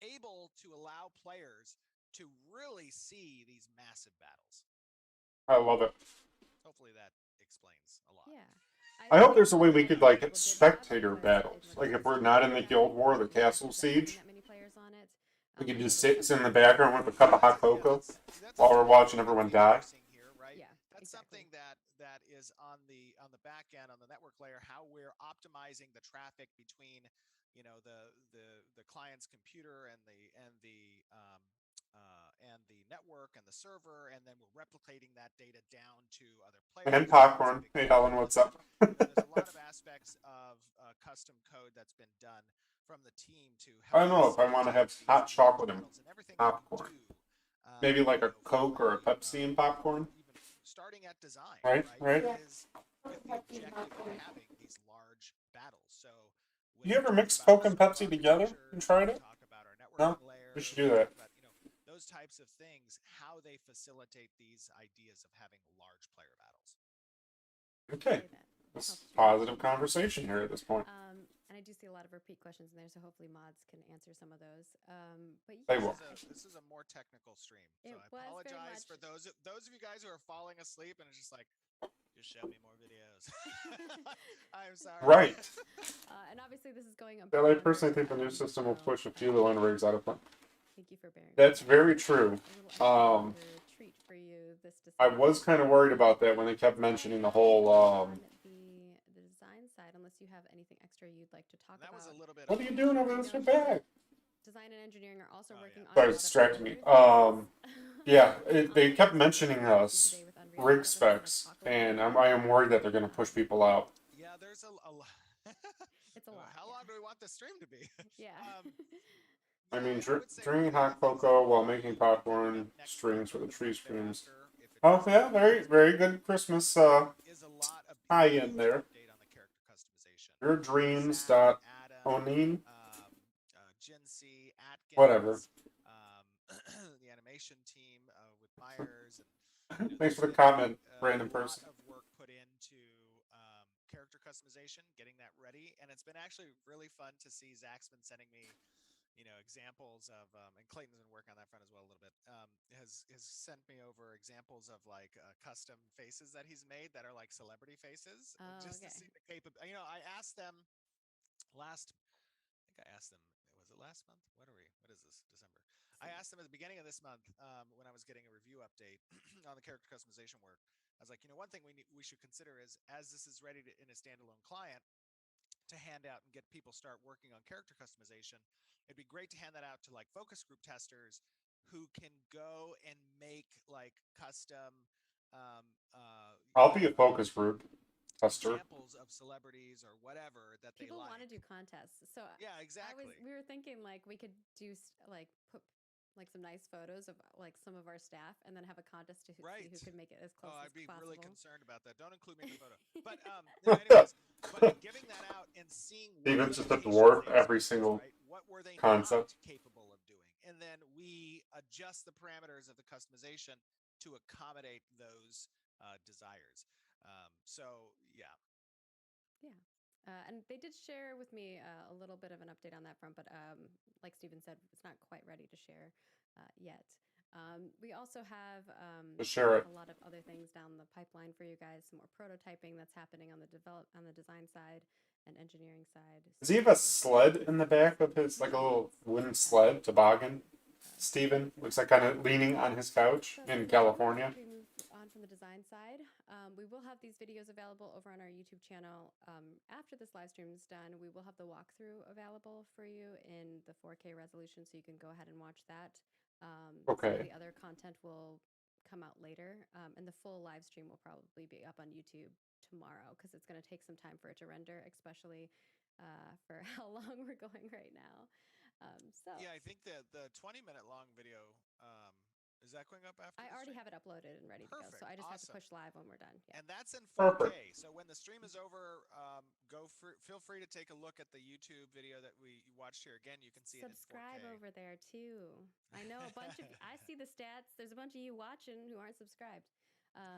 able to allow players to really see these massive battles. I love it. Hopefully that explains a lot. Yeah. I hope think there's a way what we a could lot of like people did have spectator was in battles. Like if regards we're to not in the having guild war, the the castle advantage of having siege, that many players on it. we could I know just there's sit in the definitely background with a cup of hot Yeah, cocoa that's a while we're totally watching different everyone feature you're die. seeing here, right? yeah, That's exactly. something that is on the back end, on the network layer, how we're optimizing the traffic between the client's computer and the network and the server, and then we're replicating that data down to other And players. And that's a popcorn. big Hey, part of Helen, it. what's So up? there's a lot of aspects of custom code that's been done from the team to I help don't know if I want to facilitate have these hot large chocolate and battles, and everything that we popcorn. do. Maybe like a From Coke or a Pepsi and popcorn. even starting at design, Right, right, right. is with the objective of having these large battles. So when You we ever talk mix about our Coke and server Pepsi together and architecture, when tried we it? talk about our No? networking We layer, should when do we that. talk about those types of things, how they facilitate these ideas of having large player battles. Okay. That This is helps me. positive conversation here at this point. And I do see a lot of repeat questions in there, so hopefully mods can answer some of those. But They yeah, will. This is a more technical stream, so it I was very apologize much. for those of you guys who are falling asleep and it's just like, just show me more videos. I'm sorry. Right. And obviously, this is going on. I personally think the new system will push a few low-end rigs out of play. Thank you for bearing. That's very true. Treat for you this I December. was kind of worried about that when they kept mentioning the whole. On the design side, unless you have anything extra you'd like to talk That about. was a little bit. What are you doing over there? Your bag. Design and engineering are also working on. Sorry, it's distracting me. Yeah, they kept mentioning rig specs, and I am worried that they're going to push people out. Yeah, there's a lot. It's a lot. How long do we want this stream to be? Yeah. I mean, drinking hot cocoa while making popcorn, strings for the tree streams. Oh yeah, very very good Christmas tie-in there. Your dreams dot O'Neill. Jinsey, Atkins, Whatever. the animation team with Myers, and Thanks for the comment, random person. A lot of work put into character customization, getting that ready, and it's been actually really fun to see. Zach's been sending me, examples of, and Clayton's been working on that front as well a little bit. Has sent me over examples of like custom faces that he's made that are like celebrity faces, just to see the capability. I asked them last. I think I asked them. Was it last month? What is this? December. I asked them at the beginning of this month when I was getting a review update on the character customization work. I was like, one thing we should consider is, as this is ready in a standalone client, to hand out and get people start working on character customization, it'd be great to hand that out to like focus group testers who can go and make like custom I'll be a focus group tester. Examples of celebrities or whatever that people they like. want to do contests. So yeah, exactly. We were thinking like we could do like put like some nice photos of like some of our staff, and then have a contest to see who could make it as close as possible. I'd be really concerned about that. Don't include me in the photo. But anyways, but giving that out and seeing Steven's just a dwarf every single what were they concept not capable of doing, and then we adjust the parameters of the customization to accommodate those desires. So yeah. And they did share with me a little bit of an update on that front, but like Steven said, it's not quite ready to share yet. We also have a lot of other things down the pipeline for you guys. Some more prototyping that's happening on the design side and engineering side. Does he have a sled in the back of his, like a little wooden sled, toboggan? Steven looks like kind of leaning on his couch in California. We move on from the design side. We will have these videos available over on our YouTube channel. After this live stream is done, we will have the walkthrough available for you in the 4K resolution, so you can go ahead and watch that. Okay. Some of the other content will come out later, and the full live stream will probably be up on YouTube tomorrow, because it's going to take some time for it to render, especially for how long we're going right now. Yeah, I think the 20-minute long video, is that going up after? I already have it uploaded and ready to go, so I just have to push live when we're done. Yeah. And that's in 4K. So when the stream is over, feel free to take a look at the YouTube video that we watched here. Again, you can see subscribe it in 4K. Over there too. I know a bunch of I see the stats. There's a bunch of you watching who aren't subscribed.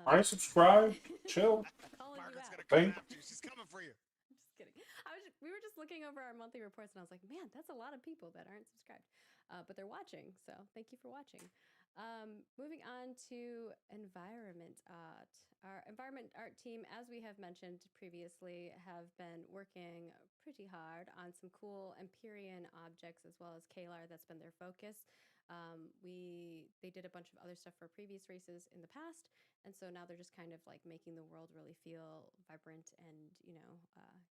I subscribe. Chill. Margaret's gonna come after you. She's coming for you. I'm just kidding. We were just looking over our monthly reports, and I was like, man, that's a lot of people that aren't subscribed, but they're watching. So thank you for watching. Moving on to environment art. Our environment art team, as we have mentioned previously, have been working pretty hard on some cool Empyrean objects, as well as Kalar. That's been their focus. They did a bunch of other stuff for previous races in the past, and so now they're just kind of like making the world really feel vibrant and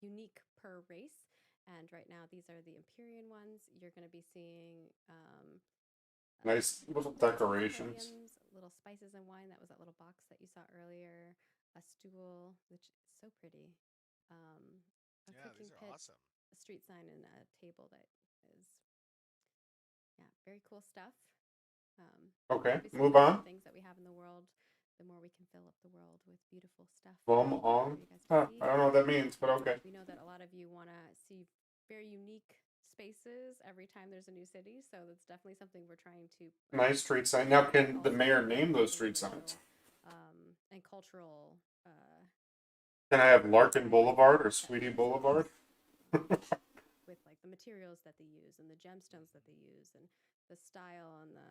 unique per race. And right now, these are the Empyrean ones. You're going to be seeing Nice little little decorations. podiums, little spices and wine. That was that little box that you saw earlier. A stool, which is so pretty. A Yeah, cooking these are pit, awesome. a street sign, and a table that is, yeah, very cool stuff. Okay, Obviously, move the more on. things that we have in the world, the more we can fill up the world with beautiful stuff Bum for on. you guys to Huh, see. I don't know what that means, but okay. We know that a lot of you want to see very unique spaces every time there's a new city, so that's definitely something we're trying to. Nice street sign. Now, can the also mayor name those something street signs? and cultural Can I have Larkin Boulevard or that Squeetee fits with Boulevard? with like the materials that they use and the gemstones that they use and the style and the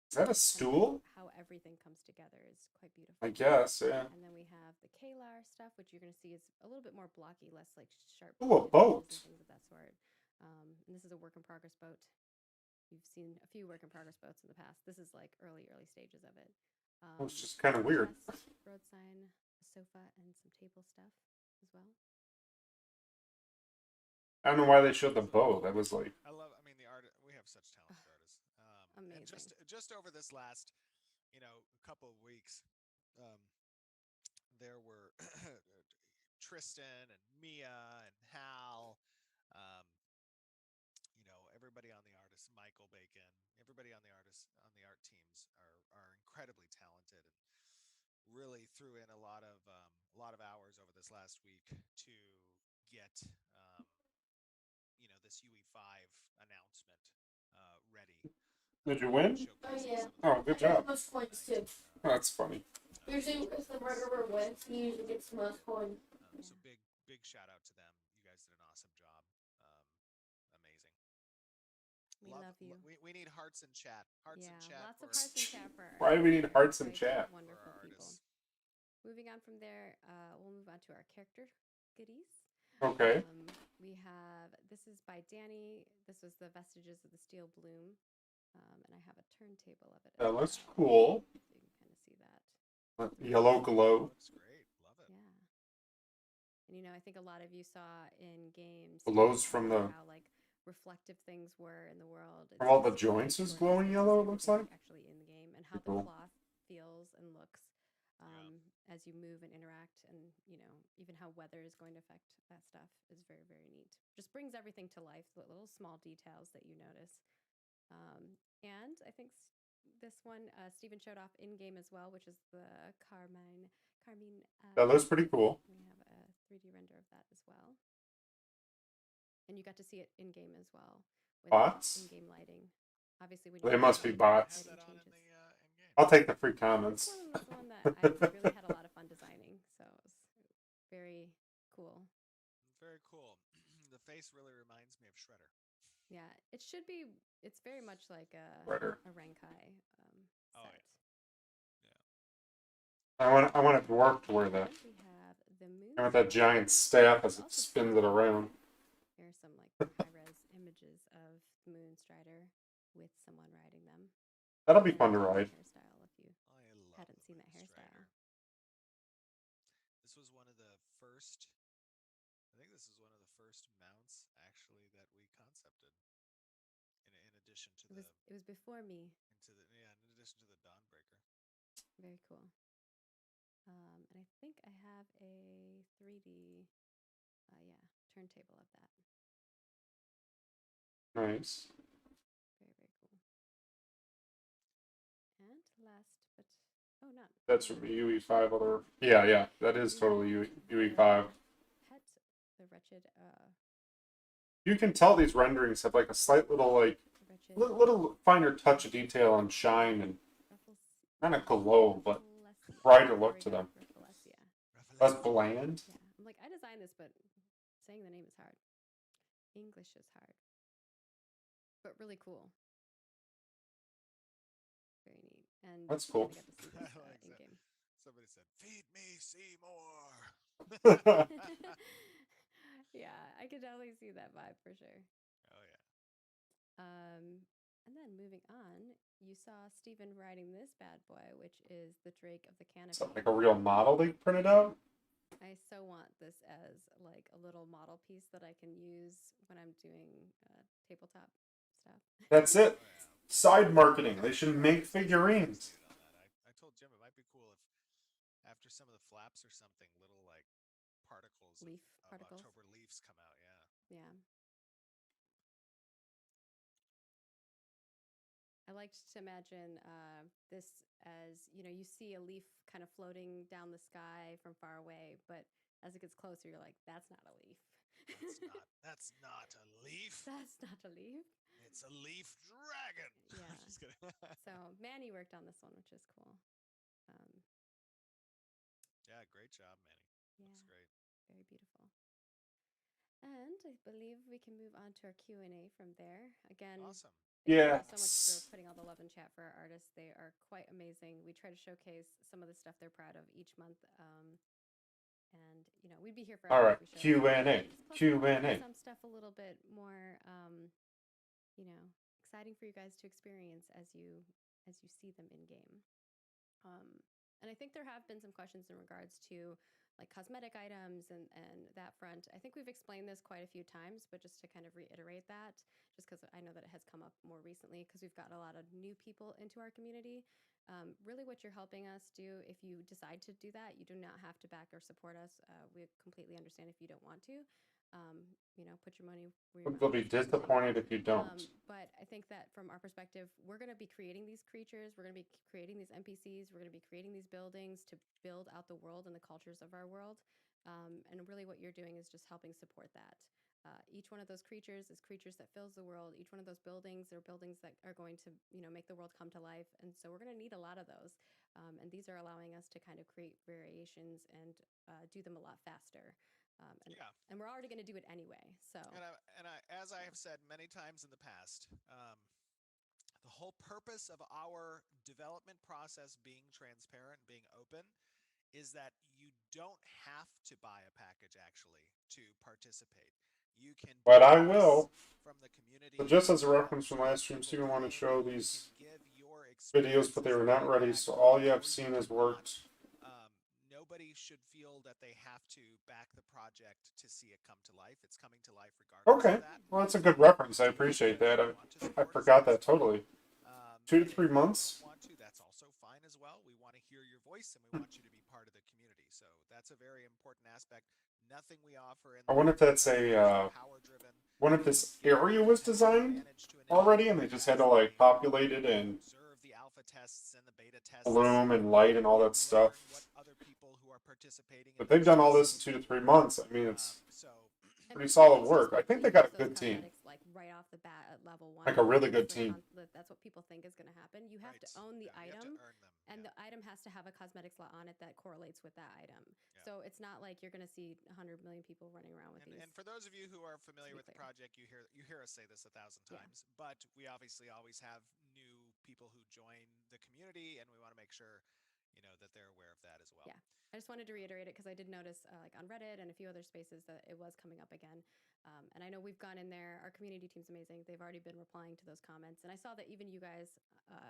Is that a kind of stool? how everything comes together is quite beautiful. I guess, yeah. And then we have the Kalar stuff, which you're going to see is a little bit more blocky, less like sharp Ooh, a edges boat. and things of that sort. And this is a work in progress boat. You've seen a few work in progress boats in the past. This is like early stages of it. Well, it's just kind of weird. Chest, road sign, a sofa, and some table stuff as well. I don't know why they showed the bow. That was like, I love. I mean, the art. We have such talented artists. And Amazing. just over this last, couple of weeks, um, there were Tristan and Mia and Hal. Um, everybody on the artist, Michael Bacon. Everybody on the art teams are incredibly talented and really threw in a lot of hours over this last week to get this UE5 announcement ready. did you win? Oh yeah. Oh, good job. Most points too. That's funny. Usually, if the murderer wins, he usually gets the most points. So big shout out to them. You guys did an awesome job. Amazing. We love you. We need hearts in chat. Hearts in chat. Lots of hearts in chat for our Why do we need hearts in quite chat? wonderful people. Moving on from there, we'll move on to our character goodies. Okay. We have, this is by Danny. This was the Vestiges of the Steel Bloom. And I have a turntable of it. That looks cool. So you can kind of see that. Yellow glow. Looks great. Love it. Yeah. And I think a lot of you saw in games Glows from the how like reflective things were in the world. from all the joints is glowing yellow, it looks like. Actually in the game, and how Cool. the cloth feels and looks as you move and interact, and even how weather is going to affect that stuff is very, very neat. Just brings everything to life, the little small details that you notice. And I think this one Stephen showed off in game as well, which is the Carmine. That looks pretty cool. We have a 3D render of that as well, and you got to see it in game as well with Bots? in-game lighting. Obviously, when They must be bots. I'll take the free comments. This one was the one that I really had a lot of fun designing, so it was very cool. Very cool. The face really reminds me of Shredder. Yeah, it should be. It's very much like a Renkai set. Oh yeah. I want a dwarf to wear that. We have the moon. I want that giant staff as it spins it around. Here's some like high-res images of the Moon Strider with someone riding them. That'll be fun to ride. Hairstyle, if you hadn't seen that hairstyle. This was one of the first. I think this is one of the first mounts actually that we concepted. In addition to it was before me. In addition to the Dawnbreaker. Very cool. And I think I have a 3D, turntable of that. Nice. Very, very cool. And last, but not. That's from the UE5 other. Yeah, that is totally UE5. Pet, the wretched. You can tell these renderings have like a slight little like little finer touch of detail and shine and not a glow, but brighter look to them. Less bland. Yeah, I'm like, I designed this, but saying the name is hard. English is hard, but really cool. Very neat. And that's cool. This, in-game. Somebody said, "Feed me, Seymour." Yeah, I could definitely see that vibe for sure. Oh yeah. And then moving on, you saw Stephen riding this bad boy, which is the Drake of the Canopy. Is that like a real model they printed out? I so want this as like a little model piece that I can use when I'm doing tabletop stuff. That's it. Oh yeah. Side marketing. They should make See figurines. it on that. I told Jim it might be cool if after some of the flaps or something, little like particles Leaf of particles. October leaves come out. Yeah. Yeah. I liked to imagine this as, you see a leaf kind of floating down the sky from far away, but as it gets closer, you're like, that's not a leaf. That's not a leaf. That's not a leaf. It's a leaf dragon. Yeah. Just kidding. So Manny worked on this one, which is cool. Um, Yeah, great job, Manny. yeah, Looks great. very beautiful. And I believe we can move on to our Q&A from there. Again, Awesome. thank you Yeah. all so much for putting all the love in chat for our artists. They are quite amazing. We try to showcase some of the stuff they're proud of each month. And we'd be here forever All right. if we showed Q&A. Q&A. some stuff a little bit more, exciting for you guys to experience as you see them in game. And I think there have been some questions in regards to like cosmetic items and that front. I think we've explained this quite a few times, but just to kind of reiterate that, just because I know that it has come up more recently, because we've gotten a lot of new people into our community. Really, what you're helping us do, if you decide to do that, you do not have to back or support us. We completely understand if you don't want to. Put your money where your They'll mouth be is. Kind of thing. disappointed if you don't. But I think that from our perspective, we're going to be creating these creatures, we're going to be creating these NPCs, we're going to be creating these buildings to build out the world and the cultures of our world. And really, what you're doing is just helping support that. Each one of those creatures is creatures that fills the world. Each one of those buildings are buildings that are going to, make the world come to life. And so we're going to need a lot of those. And these are allowing us to kind of create variations and do them a lot faster. Yeah. And we're already going to do it anyway. So As I have said many times in the past, the whole purpose of our development process being transparent, being open, is that you don't have to buy a package actually to participate. You can But I donate will. from the community. So just as a You reference from show last stream, people Steven wanted to the show game. these You can give your videos, but they were not ready. experiences So all you back, have or seen you has do not. worked. Nobody should feel that they have to back the project to see it come to life. It's coming to life regardless Okay. of that. Well, that's a good reference. I appreciate that. I forgot that totally. 2 to 3 months. If you don't want to, that's also fine as well. We want to hear your voice and we want you to be part of the community. So that's a very important aspect. Nothing we offer in I wonder if that's power driven. wonder if this area was designed already and they just had to like populate it and observe the alpha tests and the beta tests, bloom and light and all that stuff. what other people who are participating. But they've done all this in 2 to 3 months. I mean, it's pretty solid work. I think they got a good team. Like right off the bat at level 1. Like a really good team. That's what people think is going to happen. You have to own the item, and the item has to have a cosmetic slot on it that correlates with that item. Yeah. So it's not like you're going to see 100 million people running around with these. And for those of you who are familiar with the project, you hear us say this 1,000 times, but we obviously always have new people who join the community, and we want to make sure that they're aware of that as well. Yeah, I just wanted to reiterate it because I did notice like on Reddit and a few other spaces that it was coming up again. And I know we've gone in there. Our community team's amazing. They've already been replying to those comments, and I saw that even you guys,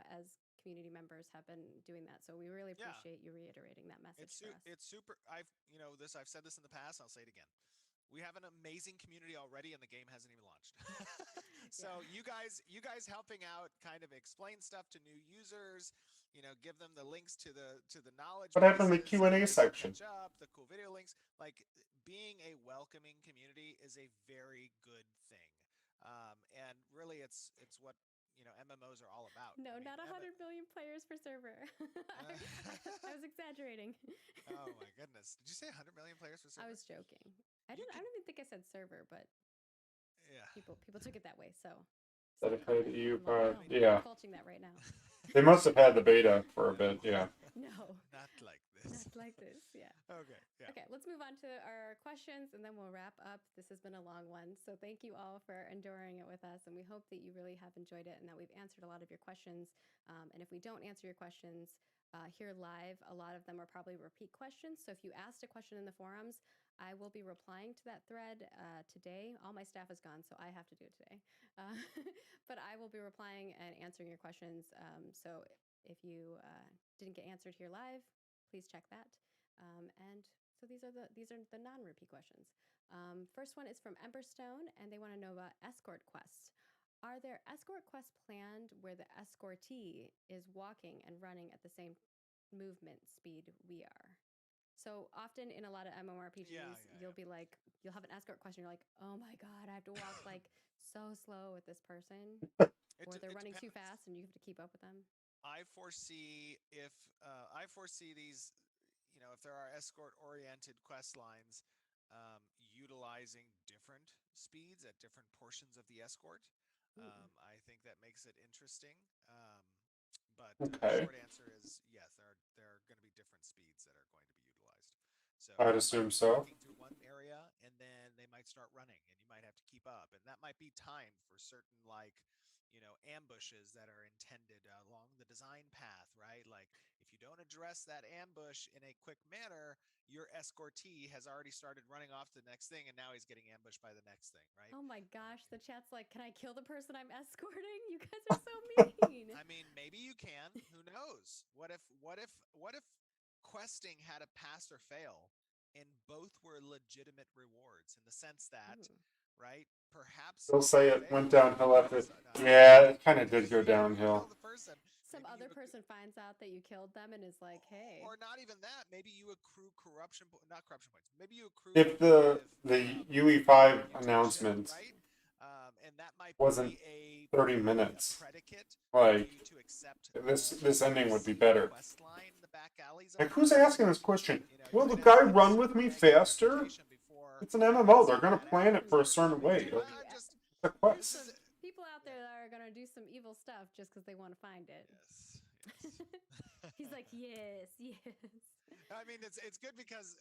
as community members, have been doing that. So we really appreciate you reiterating that message for us. It's super. I've said this in the past. I'll say it again. We have an amazing community already, and the game hasn't even launched. So you guys helping out, kind of explain stuff to new users. Give them the links to the knowledge. What happened in the Q&A section? The cool video links. Like, being a welcoming community is a very good thing, and really, it's what MMOs are all about. No, not 100 million players per server. I was exaggerating. Oh my goodness! Did you say 100 million players per server? I was joking. I don't even think I said server, but yeah, people took it that way. So dedicated EU. Yeah, I'm culching that right now. They must have had the beta for a bit. Yeah. No, not like this. Not like this. Yeah. Okay. Yeah. Okay, let's move on to our questions and then we'll wrap up. This has been a long one. So thank you all for enduring it with us. And we hope that you really have enjoyed it and that we've answered a lot of your questions. And if we don't answer your questions here live, a lot of them are probably repeat questions. So if you asked a question in the forums, I will be replying to that thread today. All my staff is gone, so I have to do it today. But I will be replying and answering your questions. So if you didn't get answered here live, please check that. And So these are the non-repeat questions. First one is from Emberstone, and they want to know about escort quests. Are there escort quests planned where the escortee is walking and running at the same movement speed we are? So often in a lot of MMORPGs, you'll be like, you'll have an escort question. You're like, oh my god, I have to walk like so slow with this person, or they're running too fast, and you have to keep up with them. I foresee these, if there are escort-oriented quest lines, utilizing different speeds at different portions of the escort. I think that makes it interesting. But the Okay. short answer is yes. There are going to be different speeds that are going to be utilized. So I'd you might assume be so. walking through one area, and then they might start running, and you might have to keep up, and that might be timed for certain ambushes that are intended along the design path, right? Like if you don't address that ambush in a quick manner, your escortee has already started running off to the next thing, and now he's getting ambushed by the next thing, right? Oh my gosh, the chat's like, can I kill the person I'm escorting? You guys are so mean. I mean, maybe you can. Who knows? What if questing had a pass or fail, and both were legitimate rewards in the sense that, right? Perhaps They'll say it went failed, downhill after. Yeah, it kind of did go downhill. The person. Some other person finds out that you killed them and is like, hey. Or not even that. Maybe you accrue not corruption points. Maybe you accrue. If the UE5 announcement, right? And that might wasn't be 30 minutes, predicate like to accept this ending would be better. Quest line in the back alleys Like, who's asking this question? Will the guy run with me faster? It's an MMO. They're gonna plan it for a certain way. The quest. People out there that are gonna do some evil stuff just because they want to find it. Yes. He's like, yes. I mean, it's good because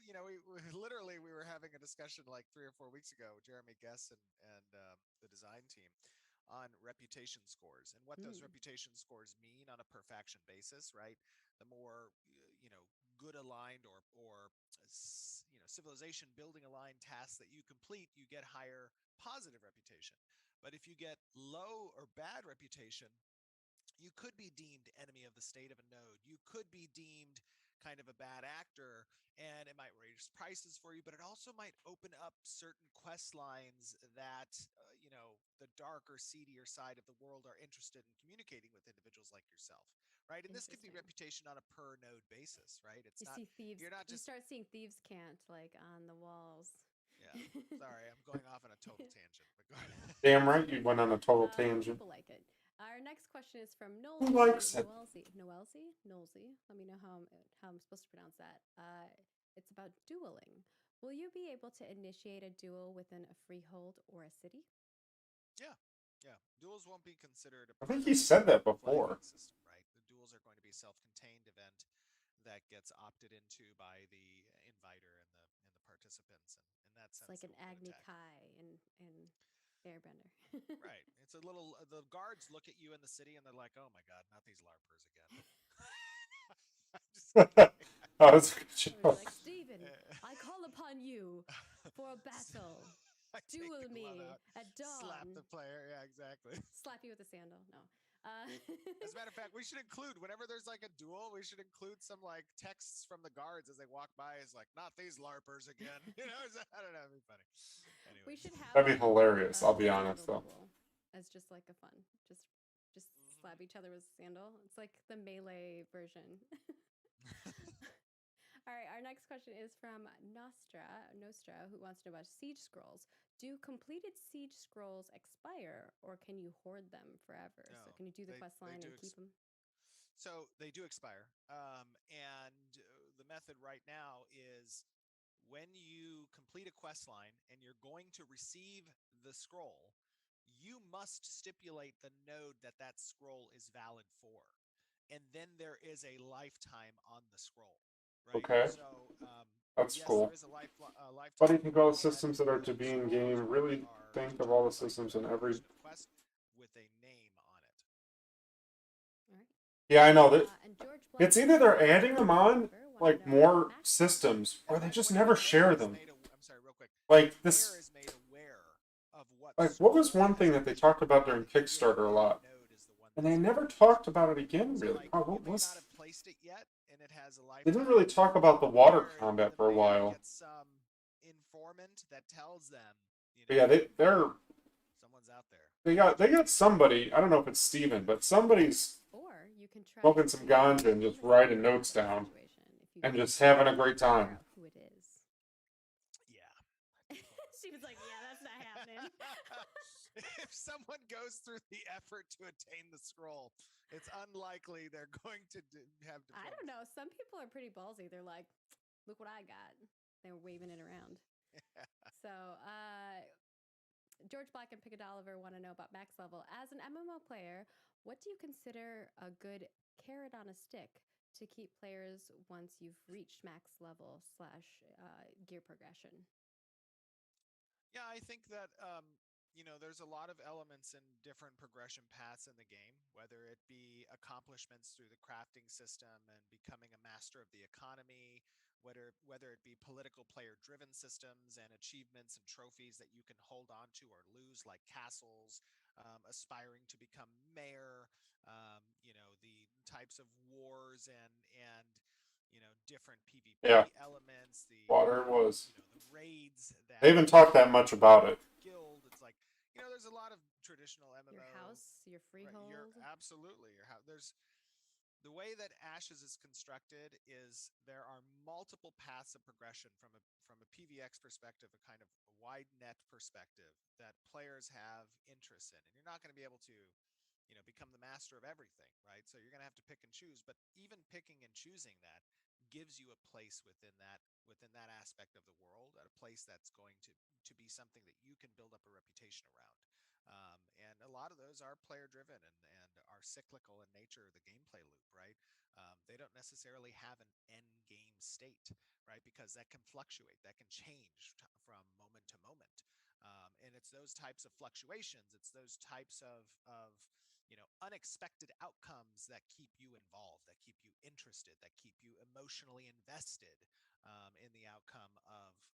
we literally we were having a discussion like 3 or 4 weeks ago, Jeremy Guess and the design team, on reputation scores and what those reputation scores mean on a per faction basis, right? The more good aligned or civilization building aligned tasks that you complete, you get higher positive reputation. But if you get low or bad reputation, you could be deemed enemy of the state of a node. You could be deemed kind of a bad actor, and it might raise prices for you, but it also might open up certain quest lines that the darker, seedier side of the world are interested in communicating with individuals like yourself, right? And this could be reputation on a per node basis, right? It's you see thieves. You start seeing thieves' cant like on the walls. Yeah. Sorry, I'm going off on a total tangent. But go ahead. Damn right, you went on a total tangent. People like it. Our next question is from Nolsey. Who likes it? Nolsey. Let me know how I'm supposed to pronounce that. It's about dueling. Will you be able to initiate a duel within a freehold or a city? Yeah. Duels won't be considered I think he said that before. System, right? The duels are going to be a self-contained event that gets opted into by the inviter and the participants, and in that sense, it's like an Agni Kai in Airbender. Right. It's a little. The guards look at you in the city and they're like, "Oh my god, not these larpers again." Oh, that's a good show. Like, Steven, I call upon you for a battle. Duel me at dawn. Slap the player. Yeah, exactly. Slap you with a sandal. No. As a matter of fact, we should include, whenever there's like a duel, we should include some like texts from the guards as they walk by. Is like, not these larpers again. I don't know. It'd be funny. Anyway. We should have. That'd be hilarious. I'll be honest though. As just like a fun, just slap each other with a sandal. It's like the melee version. All right, our next question is from Nostra, who wants to know about siege scrolls. Do completed siege scrolls expire, or can you hoard them forever? No, so can you do the quest line and keep them? So they do expire, and the method right now is when you complete a quest line and you're going to receive the scroll, you must stipulate the node that scroll is valid for, and then there is a lifetime on the scroll. Right? Okay. So, that's yes, cool. There is a lifetime. But you can go systems that are to be in game. Really think of all the systems in every. Quest with a name on it. All right. Yeah, I know that. It's either they're adding them on like more systems, or they just never share them. I'm sorry, real quick. Like this. Is made aware of like, what was one thing that they talked about during Kickstarter a lot? And they never talked about it again, really. Oh, what was? Not have placed it yet, and and it has a lifetime. They didn't really talk about the water where combat the for a mayor while. gets some informant that tells them, But yeah, they're someone's out there. they got somebody. I don't know if it's Steven, but somebody's Or you can try smoking some ganja and just writing notes down and just having a great time. Who it is. Yeah. She was like, "Yeah, that's not happening." If someone goes through the effort to attain the scroll, it's unlikely they're going to have diplomacy. I don't know. Some people are pretty ballsy. They're like, "Look what I got." They were waving it around. So, George Black and Pickett Oliver want to know about max level. As an MMO player, what do you consider a good carrot on a stick to keep players once you've reached max level slash gear progression? Yeah, I think that there's a lot of elements in different progression paths in the game, whether it be accomplishments through the crafting system and becoming a master of the economy, whether it be political player-driven systems and achievements and trophies that you can hold on to or lose, like castles, aspiring to become mayor, the types of wars and different PvP Yeah, elements, water was. the raids that They haven't talked that much about it. guild. It's like there's a lot of traditional MMO. Your house, your freehold. Absolutely your house. There's the way that Ashes is constructed is there are multiple paths of progression from a PvX perspective, a kind of wide net perspective that players have interest in, and you're not going to be able to become the master of everything, right? So you're going to have to pick and choose, but even picking and choosing that gives you a place within that aspect of the world, at a place that's going to be something that you can build up a reputation around. And a lot of those are player driven and are cyclical in nature of the gameplay loop, right? They don't necessarily have an end game state, right? Because that can fluctuate, that can change from moment to moment. And it's those types of fluctuations, it's those types of unexpected outcomes that keep you involved, that keep you interested, that keep you emotionally invested in the outcome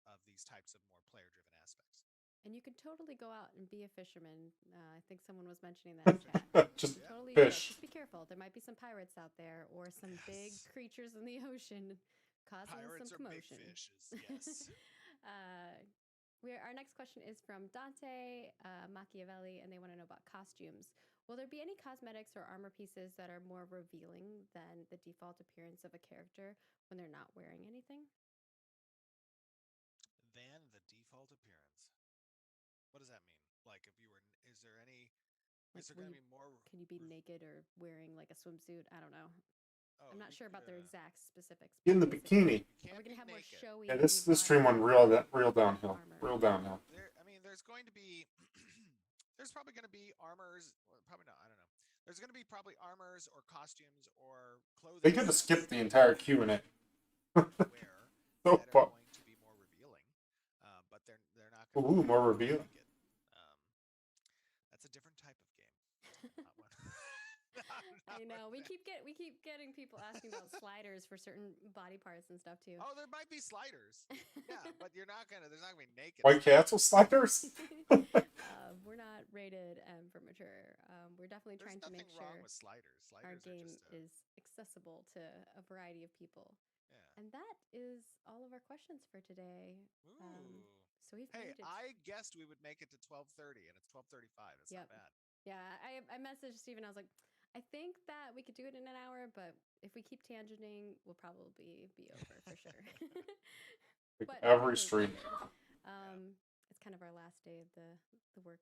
of these types of more player-driven aspects. And you can totally go out and be a fisherman. I think someone was mentioning that in chat. Just Totally fish. Just be careful. There might be some pirates out there or some big creatures in the ocean causing Pirates some are commotion. big fishes, yes. Our next question is from Dante Machiavelli, and they want to know about costumes. Will there be any cosmetics or armor pieces that are more revealing than the default appearance of a character when they're not wearing anything? Than the default appearance. What does that mean? Like, if you were, is there any? Like, Is there going to be more? Can you be naked or wearing like a swimsuit? I don't know. Oh, I'm not sure about their exact specifics. In the basically, bikini. You are we can't gonna have more naked. showy? Yeah, this body stream went real downhill. armor? Real downhill. There's going to be. There's probably going to be armors. Well, probably not. I don't know. There's going to be probably armors or costumes or clothing. They could have skipped the entire Q&A. Wear So that fun. are going to be more revealing, but they're not going to be more revealing. naked. That's a different type of game. I know we keep getting people asking about sliders for certain body parts and stuff too. Oh, there might be sliders. Yeah, but there's not gonna be naked. White Castle sliders? We're not rated M for mature. We're definitely trying to make sure with sliders. Our game is accessible to a variety of people. Yeah. And that is all of our questions for today. So we've made it. I guessed we would make it to 12:30, and it's 12:35. That's not bad. Yeah, I messaged Steven. I was like, I think that we could do it in an hour, but if we keep tangenting, we'll probably be over for sure. Like every stream. It's kind of our last day of the work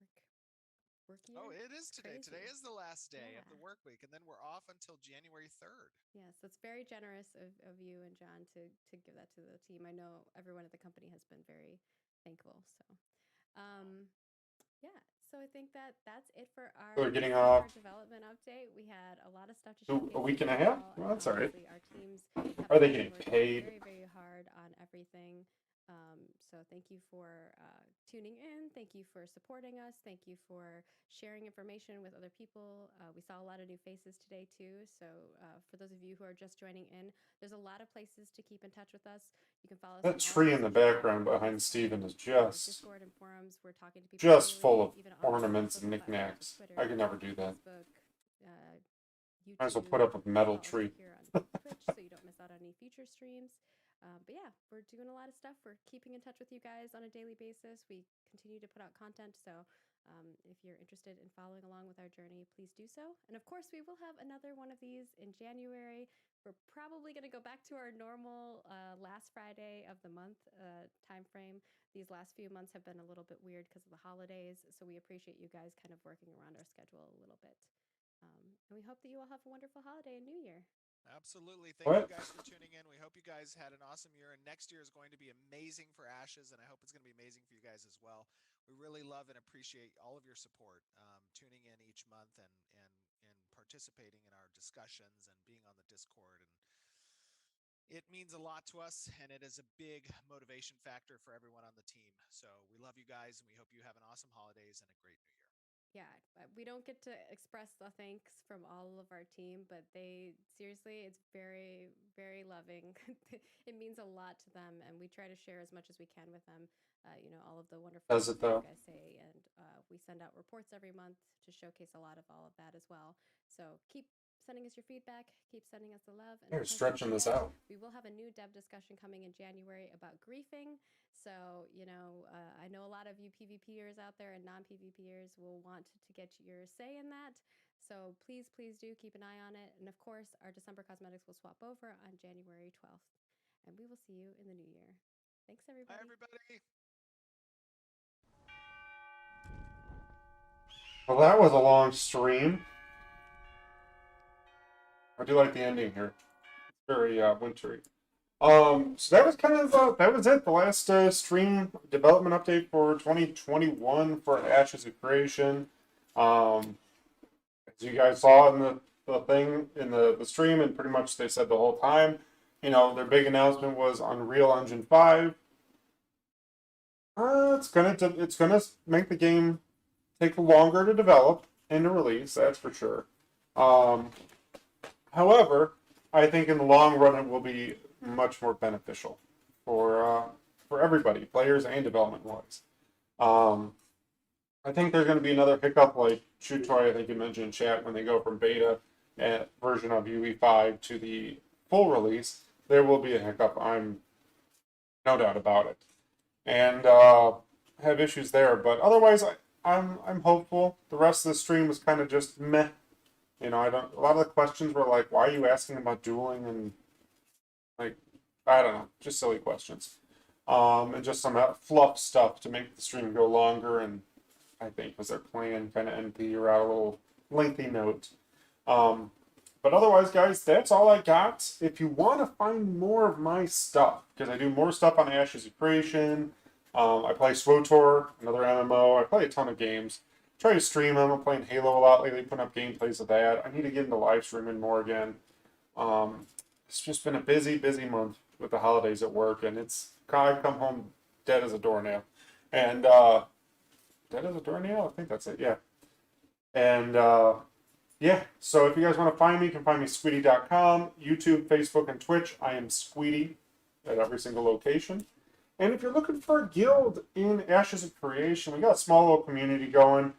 year. Oh, it is today. Crazy. Today is the last day of the work week, and then we're off until January 3rd. Yes, that's very generous of you and John to give that to the team. I know everyone at the company has been very thankful. So, yeah. So I think that's it for our development update. We had a lot of stuff to showcase. A week and a half? Well, that's all right. Our teams are they getting paid? Very, very hard on everything. So thank you for tuning in. Thank you for supporting us. Thank you for sharing information with other people. We saw a lot of new faces today too. So for those of you who are just joining in, there's a lot of places to keep in touch with us. You can follow us. That tree in the background behind Steven is just Discord and forums. We're talking to people full of ornaments and knickknacks. I could never do that. Facebook, YouTube. Might as well put up a metal as well as tree. here on Twitch, so you don't miss out on any future streams. But yeah, we're doing a lot of stuff. We're keeping in touch with you guys on a daily basis. We continue to put out content, so if you're interested in following along with our journey, please do so. And of course, we will have another one of these in January. We're probably going to go back to our normal last Friday of the month time frame. These last few months have been a little bit weird because of the holidays, so we appreciate you guys kind of working around our schedule a little bit. And we hope that you all have a wonderful holiday and New Year. Absolutely. Thank you guys for tuning in. We hope you guys had an awesome year, and next year is going to be amazing for Ashes, and I hope it's going to be amazing for you guys as well. We really love and appreciate all of your support, tuning in each month and participating in our discussions and being on the Discord. And it means a lot to us, and it is a big motivation factor for everyone on the team. So we love you guys, and we hope you have an awesome holidays and a great new year. Yeah, we don't get to express the thanks from all of our team, but they seriously, it's very, very loving. It means a lot to them, and we try to share as much as we can with them. All of the wonderful Does things it, that though? you guys say, and we send out reports every month to showcase a lot of all of that as well. So keep sending us your feedback, keep sending us the love. And You're stretching this out. we will have a new dev discussion coming in January about griefing. So, I know a lot of you PvPers out there and non-PvPers will want to get your say in that. So please, please do keep an eye on it. And of course, our December cosmetics will swap over on January 12th. And we will see you in the new year. Thanks, everybody. Bye, everybody. Well, that was a long stream. I do like the ending here. It's very wintry. So that was kind of that was it. The last stream development update for 2021 for Ashes of Creation. As you guys saw in the thing in the stream, and pretty much they said the whole time, their big announcement was Unreal Engine 5. It's gonna make the game take longer to develop and to release. That's for sure. However, I think in the long run it will be much more beneficial for everybody, players and development wise. I think there's going to be another hiccup like Chutoy, I think you mentioned in chat, when they go from beta version of UE5 to the full release. There will be a hiccup. I'm no doubt about it, and have issues there. But otherwise, I'm hopeful. The rest of the stream was kind of just meh. A lot of the questions were like, why are you asking about dueling? And like, I don't know, just silly questions. And just some fluff stuff to make the stream go longer, and I think was their plan, kind of end the year out a little lengthy note. But otherwise, guys, that's all I got. If you want to find more of my stuff, because I do more stuff on Ashes of Creation, I play SWTOR, another MMO. I play a ton of games. Try to stream them. I'm playing Halo a lot lately, putting up gameplays of that. I need to get into live streaming more again. It's just been a busy, busy month with the holidays at work, and I've come home dead as a doornail. And dead as a doornail? I think that's it, yeah. And yeah, so if you guys want to find me, you can find me at squeetee.com, YouTube, Facebook, and Twitch. I am Squeetee at every single location. And if you're looking for a guild in Ashes of Creation, we got a small little community going.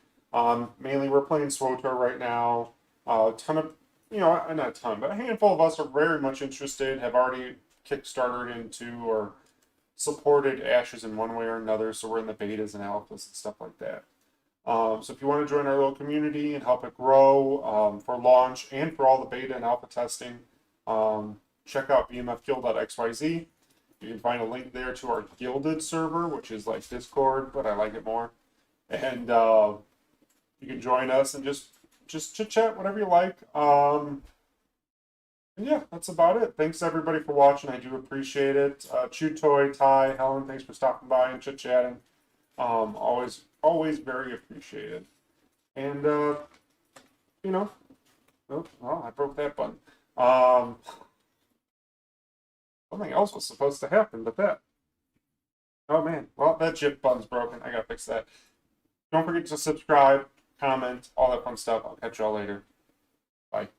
Mainly we're playing SWTOR right now. A ton of, not a ton, but a handful of us are very much interested, have already kickstarted into or supported Ashes in one way or another, so we're in the betas and alphas and stuff like that. So if you want to join our little community and help it grow for launch and for all the beta and alpha testing, check out bmfguild.xyz. You can find a link there to our Guilded server, which is like Discord, but I like it more. And you can join us and just chit-chat, whatever you like. And yeah, that's about it. Thanks, everybody, for watching. I do appreciate it. Chutoy, Ty, Helen, thanks for stopping by and chit-chatting. Always very appreciated. And, oh, well, I broke that button. Something else was supposed to happen, but that. Oh man, well, that GIF button's broken. I gotta fix that. Don't forget to subscribe, comment, all that fun stuff. I'll catch y'all later. Bye.